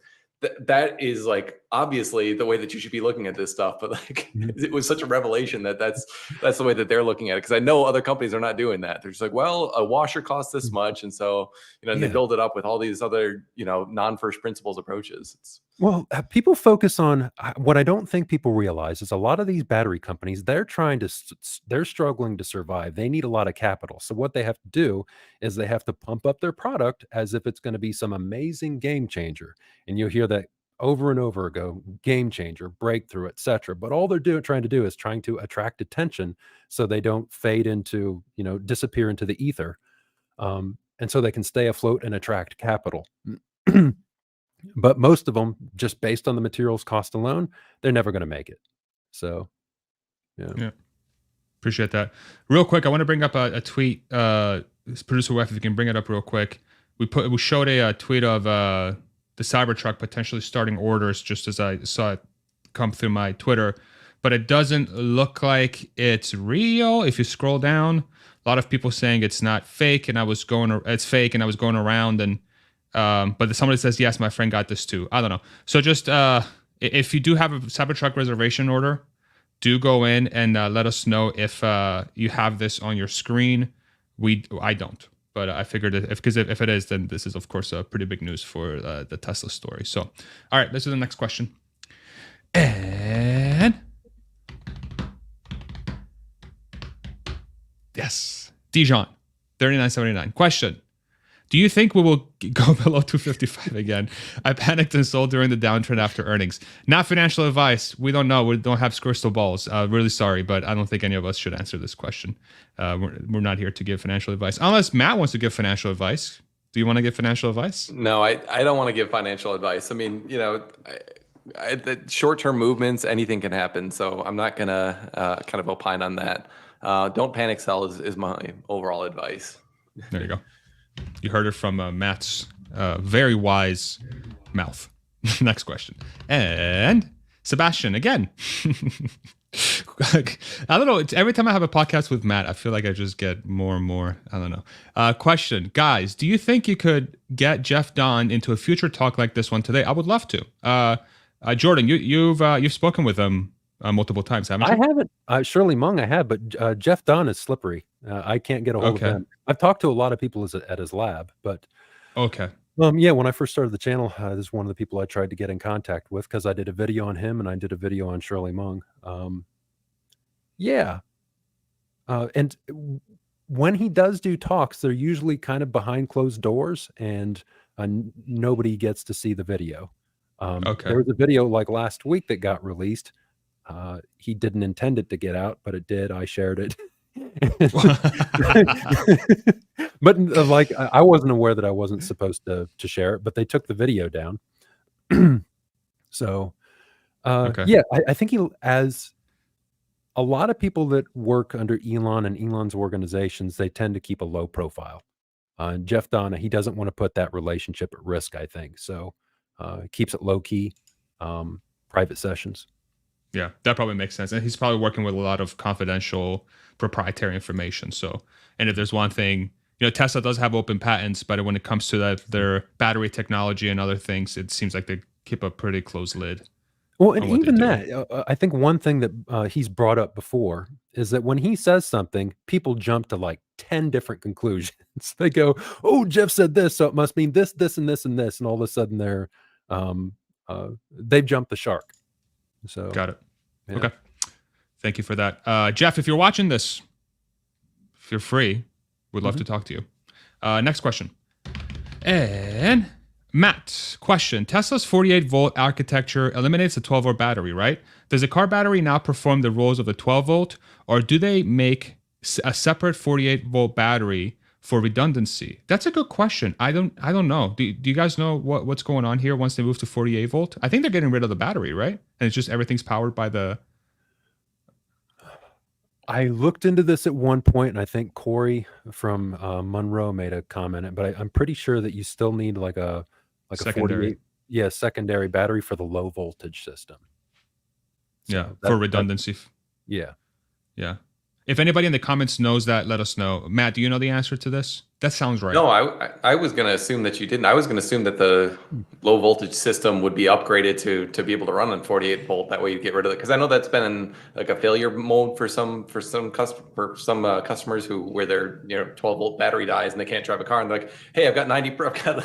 that is like obviously the way that you should be looking at this stuff. But like, Mhm. it was such a revelation that's the way that they're looking at it. Because I know other companies are not doing that. They're just like, well, a washer costs this much, and so and they Yeah. build it up with all these other non-first principles approaches. Well, people focus on what I don't think people realize is a lot of these battery companies, they're struggling to survive. They need a lot of capital. So what they have to do is they have to pump up their product as if it's going to be some amazing game changer. And you'll hear that over and over ago, game changer, breakthrough, etc. But all they're trying to do is trying to attract attention so they don't fade into, disappear into the ether. And so they can stay afloat and attract capital. But most of them, just based on the materials cost alone, they're never gonna make it. So, yeah. Yeah. Appreciate that. Real quick, I want to bring up a tweet. Producer Wef, if you can bring it up real quick. We showed a tweet of the Cybertruck potentially starting orders, just as I saw it come through my Twitter, but it doesn't look like it's real. If you scroll down, a lot of people saying it's not fake, and it's fake, and I was going around and. But somebody says, yes, my friend got this too. I don't know. So just if you do have a Cybertruck reservation order, do go in and let us know if you have this on your screen. I don't, but I figured if it is, then this is of course pretty big news for the Tesla story. So, all right, let's do the next question. And yes, Dijon, 3979 question. Do you think we will go below 255 again? I panicked and sold during the downturn after earnings. Not financial advice. We don't know. We don't have crystal balls. Really sorry, but I don't think any of us should answer this question. We're not here to give financial advice. Unless Matt wants to give financial advice. Do you want to give financial advice? No, I don't want to give financial advice. I mean, The short-term movements, anything can happen. So I'm not gonna kind of opine on that. Don't panic sell is my overall advice. There you go. You heard it from Matt's very wise mouth. Next question. And Sebastian again. I don't know. Every time I have a podcast with Matt, I feel like I just get more and more. I don't know. Question, guys. Do you think you could get Jeff Don into a future talk like this one today? I would love to. Jordan, you've spoken with him multiple times, haven't you? I haven't. Shirley Mung, I have, but Jeff Don is slippery. I can't get a hold of him. I've talked to a lot of people at his lab, but okay. Yeah, when I first started the channel, this is one of the people I tried to get in contact with because I did a video on him and I did a video on Shirley Mung. Yeah. And when he does do talks, they're usually kind of behind closed doors and nobody gets to see the video. Okay. There was a video like last week that got released. He didn't intend it to get out, but it did. I shared it. But like I wasn't aware that I wasn't supposed to share it, but they took the video down. So okay. Yeah, I think as a lot of people that work under Elon and Elon's organizations, they tend to keep a low profile. Jeff Donna, he doesn't want to put that relationship at risk, I think. So keeps it low key, private sessions. Yeah, that probably makes sense. And he's probably working with a lot of confidential proprietary information. So, and if there's one thing, Tesla does have open patents, but when it comes to their battery technology and other things, it seems like they keep a pretty close lid. Well, and even that, I think one thing that he's brought up before is that when he says something, people jump to like 10 different conclusions. They go, "Oh, Jeff said this, so it must mean this, this, and this, and this," and all of a sudden they've jumped the shark. So got it. Yeah. Okay. Thank you for that. Jeff, if you're watching this, if you're free, we'd love to talk to you. Next question. And Matt, question. Tesla's 48-volt architecture eliminates the 12-volt battery, right? Does the car battery now perform the roles of the 12-volt, or do they make a separate 48-volt battery for redundancy? That's a good question. I don't know. Do you guys know what's going on here once they move to 48-volt? I think they're getting rid of the battery, right? And it's just everything's powered by the... I looked into this at one point, and I think Corey from Monroe made a comment, but I'm pretty sure that you still need like a secondary. 48, secondary battery for the low voltage system. So for redundancy. Yeah. If anybody in the comments knows that, let us know. Matt, do you know the answer to this? That sounds right. No, I was going to assume that you didn't. I was going to assume that the low voltage system would be upgraded to be able to run on 48 volt. That way you get rid of it. Because I know that's been in like a failure mode for some customers where their 12 volt battery dies and they can't drive a car and they're like, hey, I've got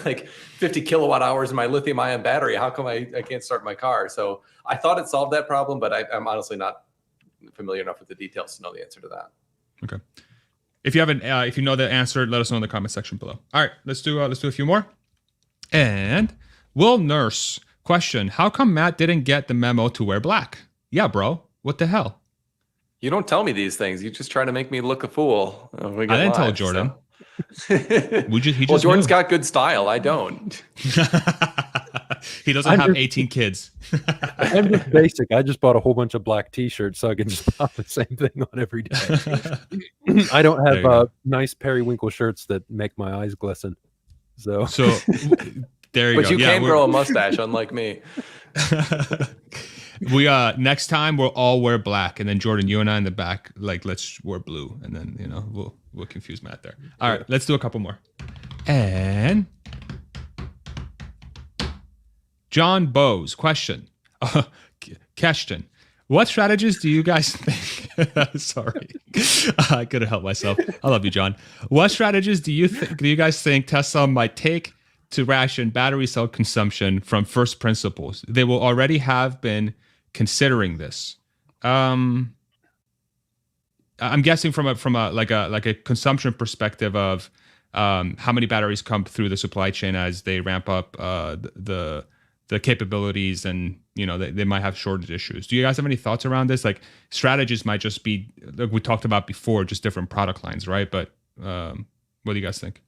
like 50 kilowatt hours in my lithium ion battery. How come I can't start my car? So I thought it solved that problem, but I'm honestly not familiar enough with the details to know the answer to that. Okay. If you haven't, if you know the answer, let us know in the comment section below. All right, let's do a few more. And Will Nurse, question: how come Matt didn't get the memo to wear black? Yeah, bro. What the hell? You don't tell me these things. You just try to make me look a fool. I didn't tell Jordan. So. Jordan's got good style. I don't. He doesn't have 18 kids. I'm just basic. I just bought a whole bunch of black t-shirts so I can just pop the same thing on every day. I don't have nice periwinkle shirts that make my eyes glisten. So there you go. But you can grow a mustache, unlike me. We next time we'll all wear black, and then Jordan, you and I in the back, like let's wear blue, and then we'll confuse Matt there. All right, let's do a couple more. And John Bowes, question. Question. What strategies do you guys think? Sorry, I couldn't help myself. I love you, John. What strategies do you guys think Tesla might take to ration battery cell consumption from first principles? They will already have been considering this. I'm guessing from a consumption perspective of how many batteries come through the supply chain as they ramp up the capabilities, and they might have shortage issues. Do you guys have any thoughts around this? Like, strategies might just be like we talked about before, just different product lines, right? But what do you guys think?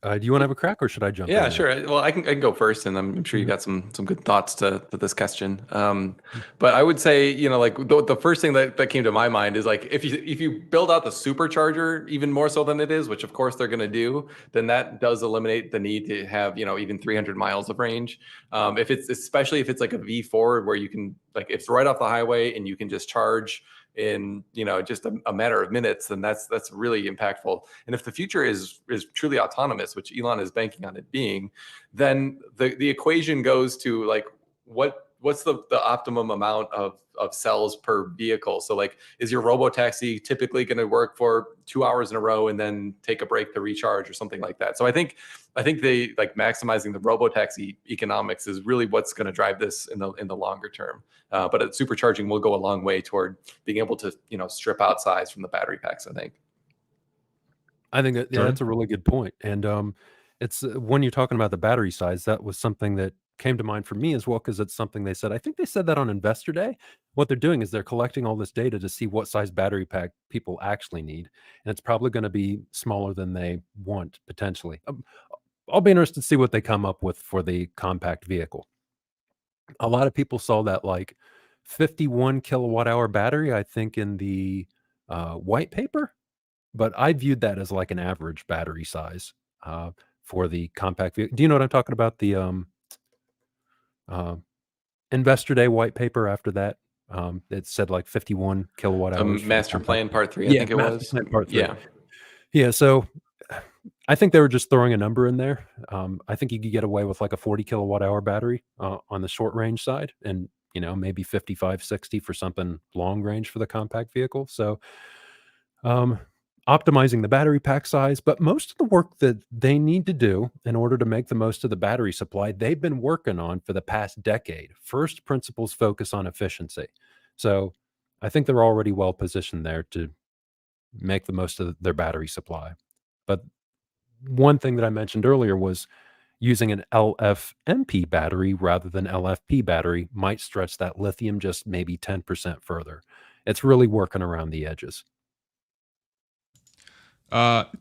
Do you want to have a crack, or should I jump in Yeah, there? sure. Well, I can go first, and I'm sure you got some good thoughts to this question. But I would say, like the first thing that came to my mind is like if you build out the supercharger even more so than it is, which of course they're going to do, then that does eliminate the need to have even 300 miles of range. If it's especially if it's like a V4 where you can like it's right off the highway and you can just charge in just a matter of minutes, then that's really impactful. And if the future is truly autonomous, which Elon is banking on it being, then the equation goes to like what's the optimum amount of cells per vehicle. So like, is your robo taxi typically going to work for 2 hours in a row and then take a break to recharge or something like that? So I think they like maximizing the robo taxi economics is really what's going to drive this in the longer term. But supercharging will go a long way toward being able to strip out size from the battery packs, I think. I think that, yeah, Jordan? that's a really good point. And it's when you're talking about the battery size, that was something that came to mind for me as well, because it's something they said. I think they said that on Investor Day. What they're doing is they're collecting all this data to see what size battery pack people actually need, and it's probably going to be smaller than they want potentially. I'll be interested to see what they come up with for the compact vehicle. A lot of people saw that like 51 kilowatt hour battery, I think, in the white paper, but I viewed that as like an average battery size for the compact vehicle. Do you know what I'm talking about? The uh, Investor Day white paper after that, it said like 51 kilowatt hours for the Master compact. Plan Part 3, I Yeah, think it Master was. Plan Part 3. Yeah. Yeah, so I think they were just throwing a number in there. I think you could get away with like a 40 kilowatt hour battery on the short range side, and maybe 55, 60 for something long range for the compact vehicle. So um, optimizing the battery pack size, but most of the work that they need to do in order to make the most of the battery supply, they've been working on for the past decade. First principles focus on efficiency. So I think they're already well positioned there to make the most of their battery supply. But one thing that I mentioned earlier was using an LFMP battery rather than LFP battery might stretch that lithium just maybe 10% further. It's really working around the edges.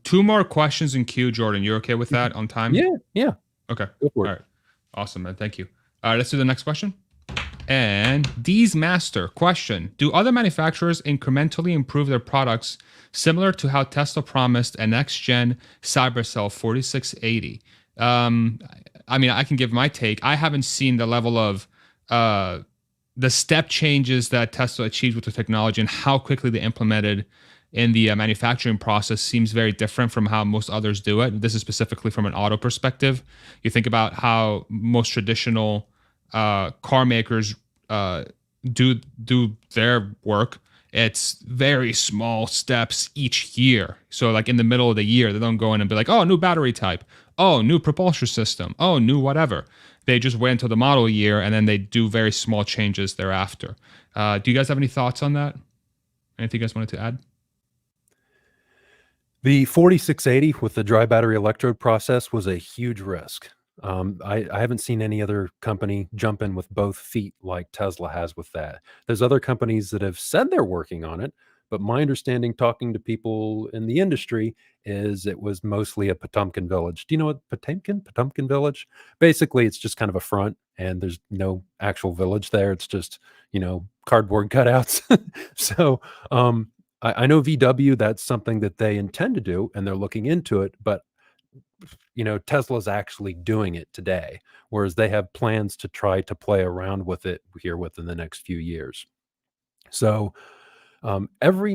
Two more questions in queue, Jordan. You're okay with that on time? Yeah. Okay. Go for it. All right. Awesome, man. Thank you. All right, let's do the next question. And D's Master question: do other manufacturers incrementally improve their products similar to how Tesla promised a next-gen CyberCell 4680? I mean, I can give my take. I haven't seen the level of the step changes that Tesla achieved with the technology and how quickly they implemented in the manufacturing process seems very different from how most others do it. This is specifically from an auto perspective. You think about how most traditional car makers do their work. It's very small steps each year. So like in the middle of the year, they don't go in and be like, oh, new battery type, oh, new propulsion system, oh, new whatever. They just wait until the model year and then they do very small changes thereafter. Do you guys have any thoughts on that? Anything you guys wanted to add? The 4680 with the dry battery electrode process was a huge risk. I haven't seen any other company jump in with both feet like Tesla has with that. There's other companies that have said they're working on it, but my understanding, talking to people in the industry, is it was mostly a Potemkin village. Do you know what Potemkin village? Basically, it's just kind of a front, and there's no actual village there. It's just cardboard cutouts. So I know VW, that's something that they intend to do, and they're looking into it, but Tesla's actually doing it today, whereas they have plans to try to play around with it here within the next few years. So every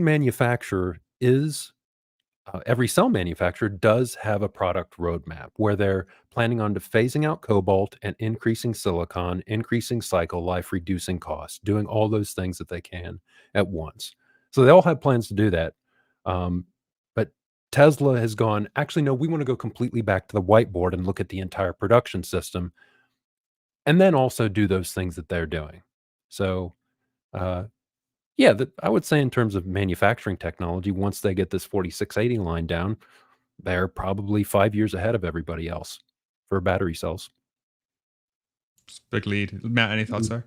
cell manufacturer does have a product roadmap where they're planning on phasing out cobalt and increasing silicon, increasing cycle life, reducing costs, doing all those things that they can at once. So they all have plans to do that. But Tesla has gone, actually, no, we want to go completely back to the whiteboard and look at the entire production system and then also do those things that they're doing. So, yeah, I would say in terms of manufacturing technology, once they get this 4680 line down, they're probably 5 years ahead of everybody else for battery cells. Big lead. Matt, any thoughts there?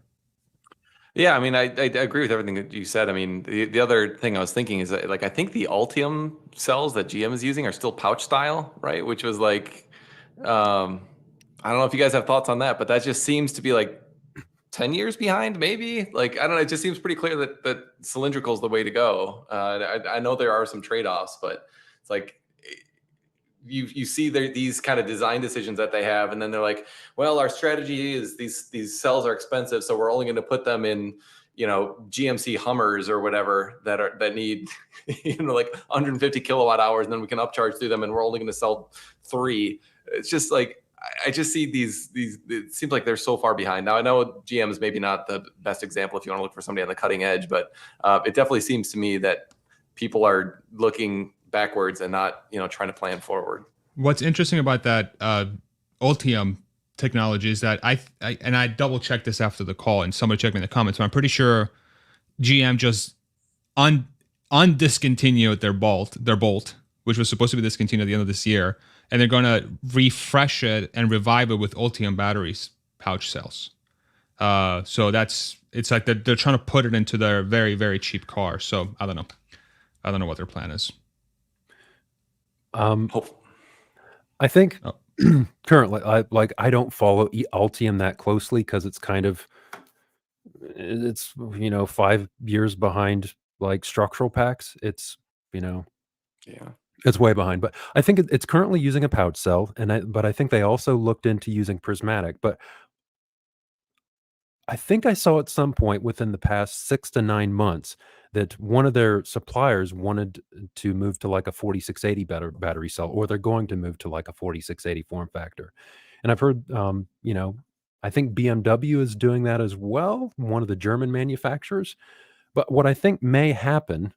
Yeah, I mean, I agree with everything that you said. I mean, the other thing I was thinking is that, like, I think the Ultium cells that GM is using are still pouch style, right? Which was like, I don't know if you guys have thoughts on that, but that just seems to be like 10 years behind, maybe. Like, I don't know. It just seems pretty clear that cylindrical is the way to go. I know there are some trade-offs, but it's like you see these kind of design decisions that they have, and then they're like, well, our strategy is these cells are expensive, so we're only going to put them in, GMC Hummers or whatever that need, like 150 kilowatt hours, and then we can upcharge through them, and we're only going to sell 3. It's just like, I just see these, it seems like they're so far behind. Now, I know GM is maybe not the best example if you want to look for somebody on the cutting edge, but it definitely seems to me that people are looking backwards and not, trying to plan forward. What's interesting about that Ultium technology is that I double checked this after the call, and somebody checked me in the comments, but I'm pretty sure GM just undiscontinued their bolt, which was supposed to be discontinued at the end of this year, and they're going to refresh it and revive it with Ultium batteries pouch cells. So it's like they're trying to put it into their very, very cheap car. So I don't know what their plan is. I think currently, I don't follow Altium that closely because it's 5 years behind like structural packs. It's Yeah. it's way behind. But I think it's currently using a pouch cell, but I think they also looked into using prismatic. But I think I saw at some point within the past 6 to 9 months that one of their suppliers wanted to move to like a 4680 battery cell, or they're going to move to like a 4680 form factor. And I've heard, I think BMW is doing that as well, one of the German manufacturers. But what I think may happen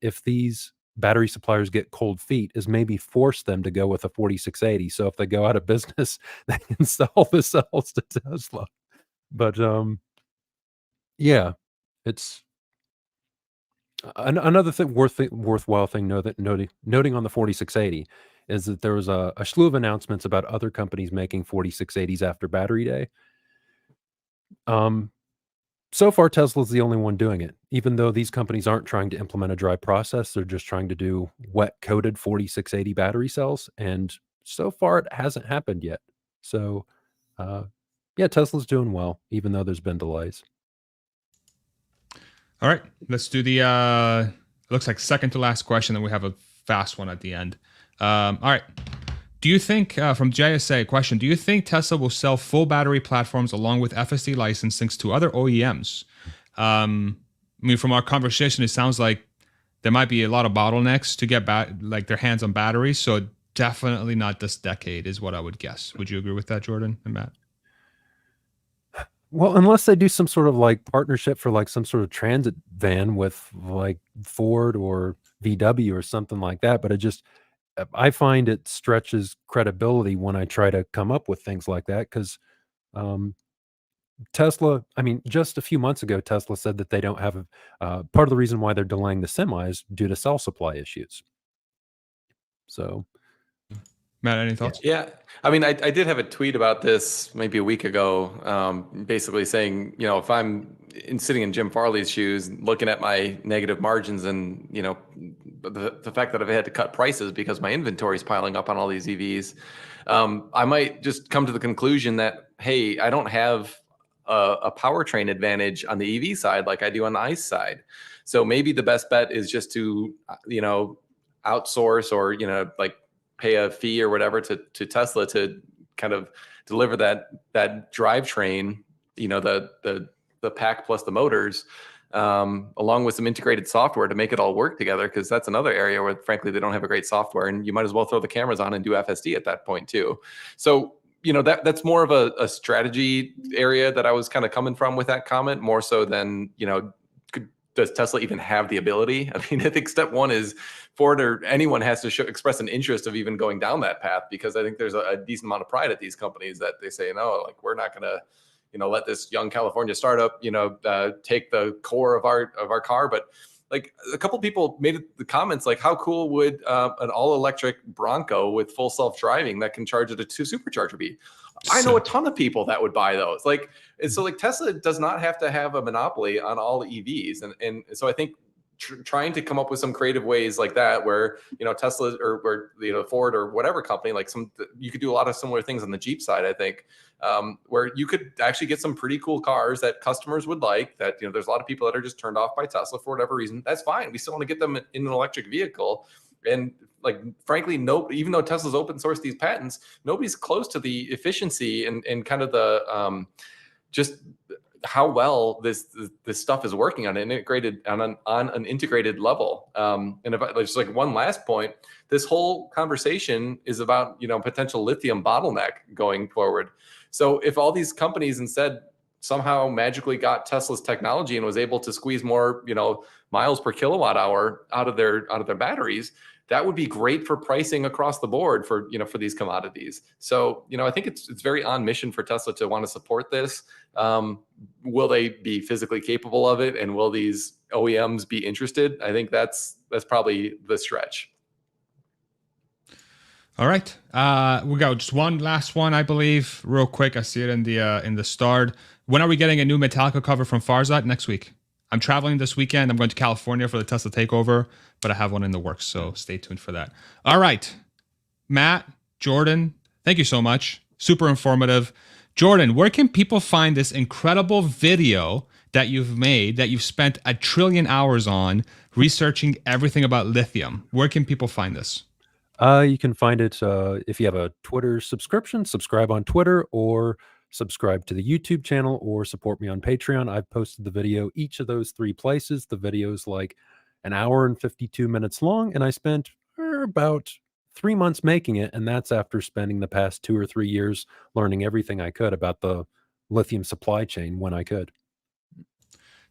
if these battery suppliers get cold feet is maybe force them to go with a 4680. So if they go out of business, they can sell the cells to Tesla. But yeah, it's another thing worthwhile thing noting on the 4680 is that there was a slew of announcements about other companies making 4680s after Battery Day. So far, Tesla's the only one doing it. Even though these companies aren't trying to implement a dry process, they're just trying to do wet-coated 4680 battery cells, and so far it hasn't happened yet. So yeah, Tesla's doing well, even though there's been delays. All right, let's do the looks like second to last question, then we have a fast one at the end. All right. Do you think, from JSA question, do you think Tesla will sell full battery platforms along with FSD licensings to other OEMs? I mean, from our conversation, it sounds like there might be a lot of bottlenecks to get their hands on batteries. So definitely not this decade is what I would guess. Would you agree with that, Jordan and Matt? Well, unless they do some sort of like partnership for like some sort of transit van with like Ford or VW or something like that. But I find it stretches credibility when I try to come up with things like that because Tesla, I mean, just a few months ago, Tesla said that they don't have part of the reason why they're delaying the semi is due to cell supply issues. So, Matt, any thoughts? Yeah. I mean, I did have a tweet about this maybe a week ago, basically saying, if I'm sitting in Jim Farley's shoes, looking at my negative margins and, the fact that I've had to cut prices because my inventory is piling up on all these EVs, I might just come to the conclusion that, hey, I don't have a powertrain advantage on the EV side like I do on the ICE side. So maybe the best bet is just to, outsource or, like pay a fee or whatever to Tesla to kind of deliver that drivetrain, the pack plus the motors, along with some integrated software to make it all work together. Cause that's another area where frankly, they don't have a great software and you might as well throw the cameras on and do FSD at that point too. So, that's more of a strategy area that I was kind of coming from with that comment, more so than, does Tesla even have the ability? I mean, I think step one is Ford or anyone has to express an interest of even going down that path, because I think there's a decent amount of pride at these companies that they say, no, like we're not going to, let this young California startup, take the core of our car. But like a couple people made the comments like, how cool would an all electric Bronco with full self-driving that can charge at a 2 supercharger be? I know a ton of people that would buy those. Like, and so like Tesla does not have to have a monopoly on all EVs. And so I think trying to come up with some creative ways like that, where Tesla or Ford or whatever company, like you could do a lot of similar things on the Jeep side, I think, where you could actually get some pretty cool cars that customers would like. That there's a lot of people that are just turned off by Tesla for whatever reason. That's fine. We still want to get them in an electric vehicle. And like, frankly, even though Tesla's open sourced these patents, nobody's close to the efficiency and kind of the just how well this stuff is working on an integrated level. And if just like one last point, this whole conversation is about potential lithium bottleneck going forward. So if all these companies instead somehow magically got Tesla's technology and was able to squeeze more miles per kilowatt hour out of their batteries, that would be great for pricing across the board for these commodities. So I think it's very on mission for Tesla to want to support this. Will they be physically capable of it, and will these OEMs be interested? I think that's probably the stretch. All right, we got just one last one, I believe, real quick. I see it in the start. When are we getting a new Metallica cover from Farzad? Next week. I'm traveling this weekend. I'm going to California for the Tesla takeover, but I have one in the works, so stay tuned for that. All right, Matt, Jordan, thank you so much. Super informative. Jordan, where can people find this incredible video that you've made, that you've spent 1 trillion hours on, researching everything about lithium? Where can people find this? You can find it if you have a Twitter subscription, subscribe on Twitter, or subscribe to the YouTube channel, or support me on Patreon. I've posted the video each of those 3 places. The video is like 1 hour and 52 minutes long, and I spent about 3 months making it, and that's after spending the past 2 or 3 years learning everything I could about the lithium supply chain when I could.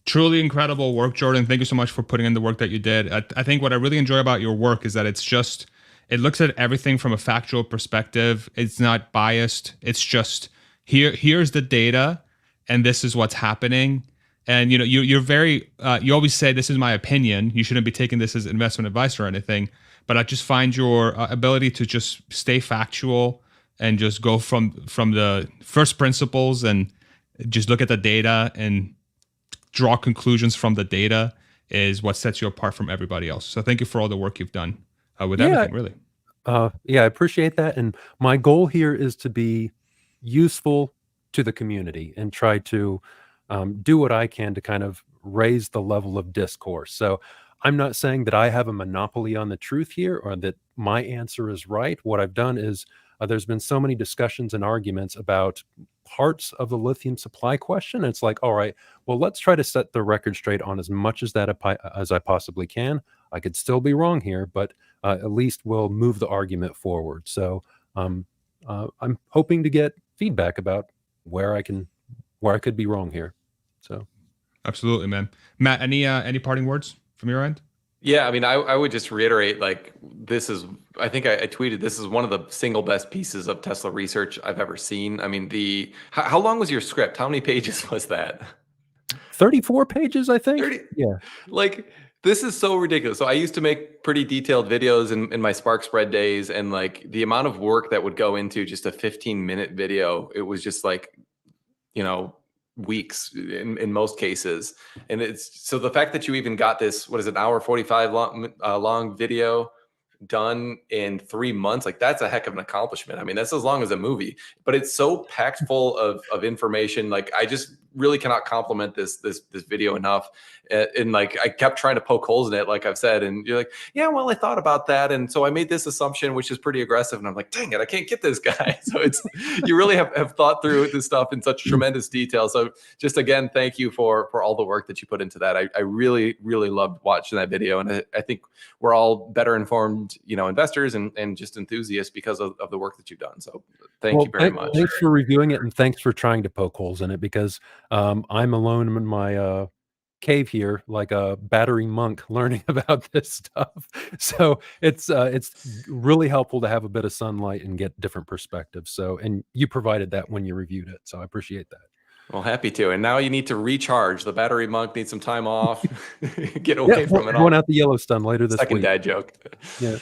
Truly incredible work, Jordan. Thank you so much for putting in the work that you did. I think what I really enjoy about your work is that it looks at everything from a factual perspective. It's not biased. It's just here's the data, and this is what's happening. And you're very you always say, this is my opinion. You shouldn't be taking this as investment advice or anything. But I just find your ability to just stay factual and just go from the first principles and just look at the data and draw conclusions from the data is what sets you apart from everybody else. So thank you for all the work you've done with everything, really. Yeah, I appreciate that. And my goal here is to be useful to the community and try to do what I can to kind of raise the level of discourse. So I'm not saying that I have a monopoly on the truth here, or that my answer is right. What I've done is there's been so many discussions and arguments about parts of the lithium supply question. It's like, all right, well, let's try to set the record straight on as much as as I possibly can. I could still be wrong here, but at least we'll move the argument forward. So I'm hoping to get feedback about where I could be wrong here. So absolutely, man. Matt, any parting words from your end? Yeah, I mean, I would just reiterate, like, I think I tweeted, this is one of the single best pieces of Tesla research I've ever seen. I mean, how long was your script? How many pages was that? 34 pages, I think. 30? Yeah. Like, this is so ridiculous. So I used to make pretty detailed videos in my Spark Spread days, and like the amount of work that would go into just a 15-minute video, it was just like, weeks in most cases. And it's so the fact that you even got this, what is it, an hour 45 long video done in 3 months, like that's a heck of an accomplishment. I mean, that's as long as a movie, but it's so packed full of information. Like, I just really cannot compliment this video enough. And like, I kept trying to poke holes in it, like I've said, and you're like, yeah, well, I thought about that, and so I made this assumption, which is pretty aggressive, and I'm like, dang it, I can't get this guy. So it's, you really have thought through this stuff in such tremendous detail. So just again, thank you for all the work that you put into that. I really loved watching that video, and I think we're all better informed, investors and just enthusiasts because of the work that you've done. So thank you very much. Thanks for reviewing it, and thanks for trying to poke holes in it, because I'm alone in my cave here, like a battery monk, learning about this stuff. So it's really helpful to have a bit of sunlight and get different perspectives. So, and you provided that when you reviewed it, so I appreciate that. Well, happy to. And now you need to recharge. The battery monk needs some time off. Get away from it all. Going out to Yellowstone later this week. Second dad joke. Yeah.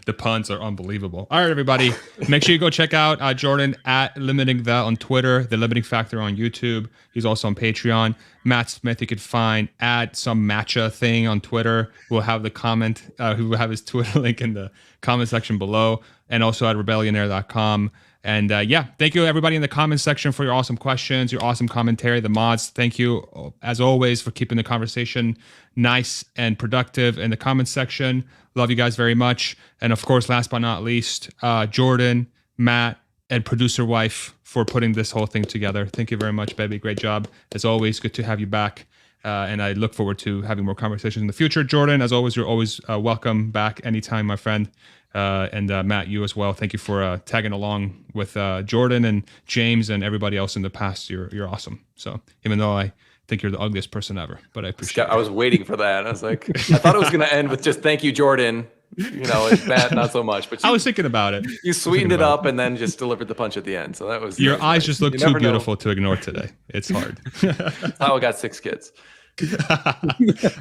The puns are unbelievable. All right, everybody. Make sure you go check out Jordan at Limiting The on Twitter, The Limiting Factor on YouTube. He's also on Patreon. Matt Smith, you could find at some matcha thing on Twitter. We'll have the comment, we'll have his Twitter link in the comment section below, and also at rebellionaire.com. And thank you everybody in the comment section for your awesome questions, your awesome commentary. The mods, thank you as always for keeping the conversation nice and productive in the comment section. Love you guys very much. And of course, last but not least, Jordan, Matt, and producer wife for putting this whole thing together. Thank you very much, baby. Great job. As always, good to have you back. And I look forward to having more conversations in the future. Jordan, as always, you're always welcome back anytime, my friend. And Matt, you as well. Thank you for tagging along with Jordan and James and everybody else in the past. You're awesome. So even though I think you're the ugliest person ever, but I appreciate it. I was waiting for that. I was like, I thought it was going to end with just thank you, Jordan. And Matt, not so much. But I was thinking about it. You sweetened it up and then just delivered the punch at the end. So that was your eyes nice. Just look too beautiful to ignore today. It's hard. That's how I got 6 kids. All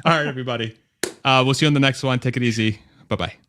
right, everybody. We'll see you on the next one. Take it easy. Bye-bye.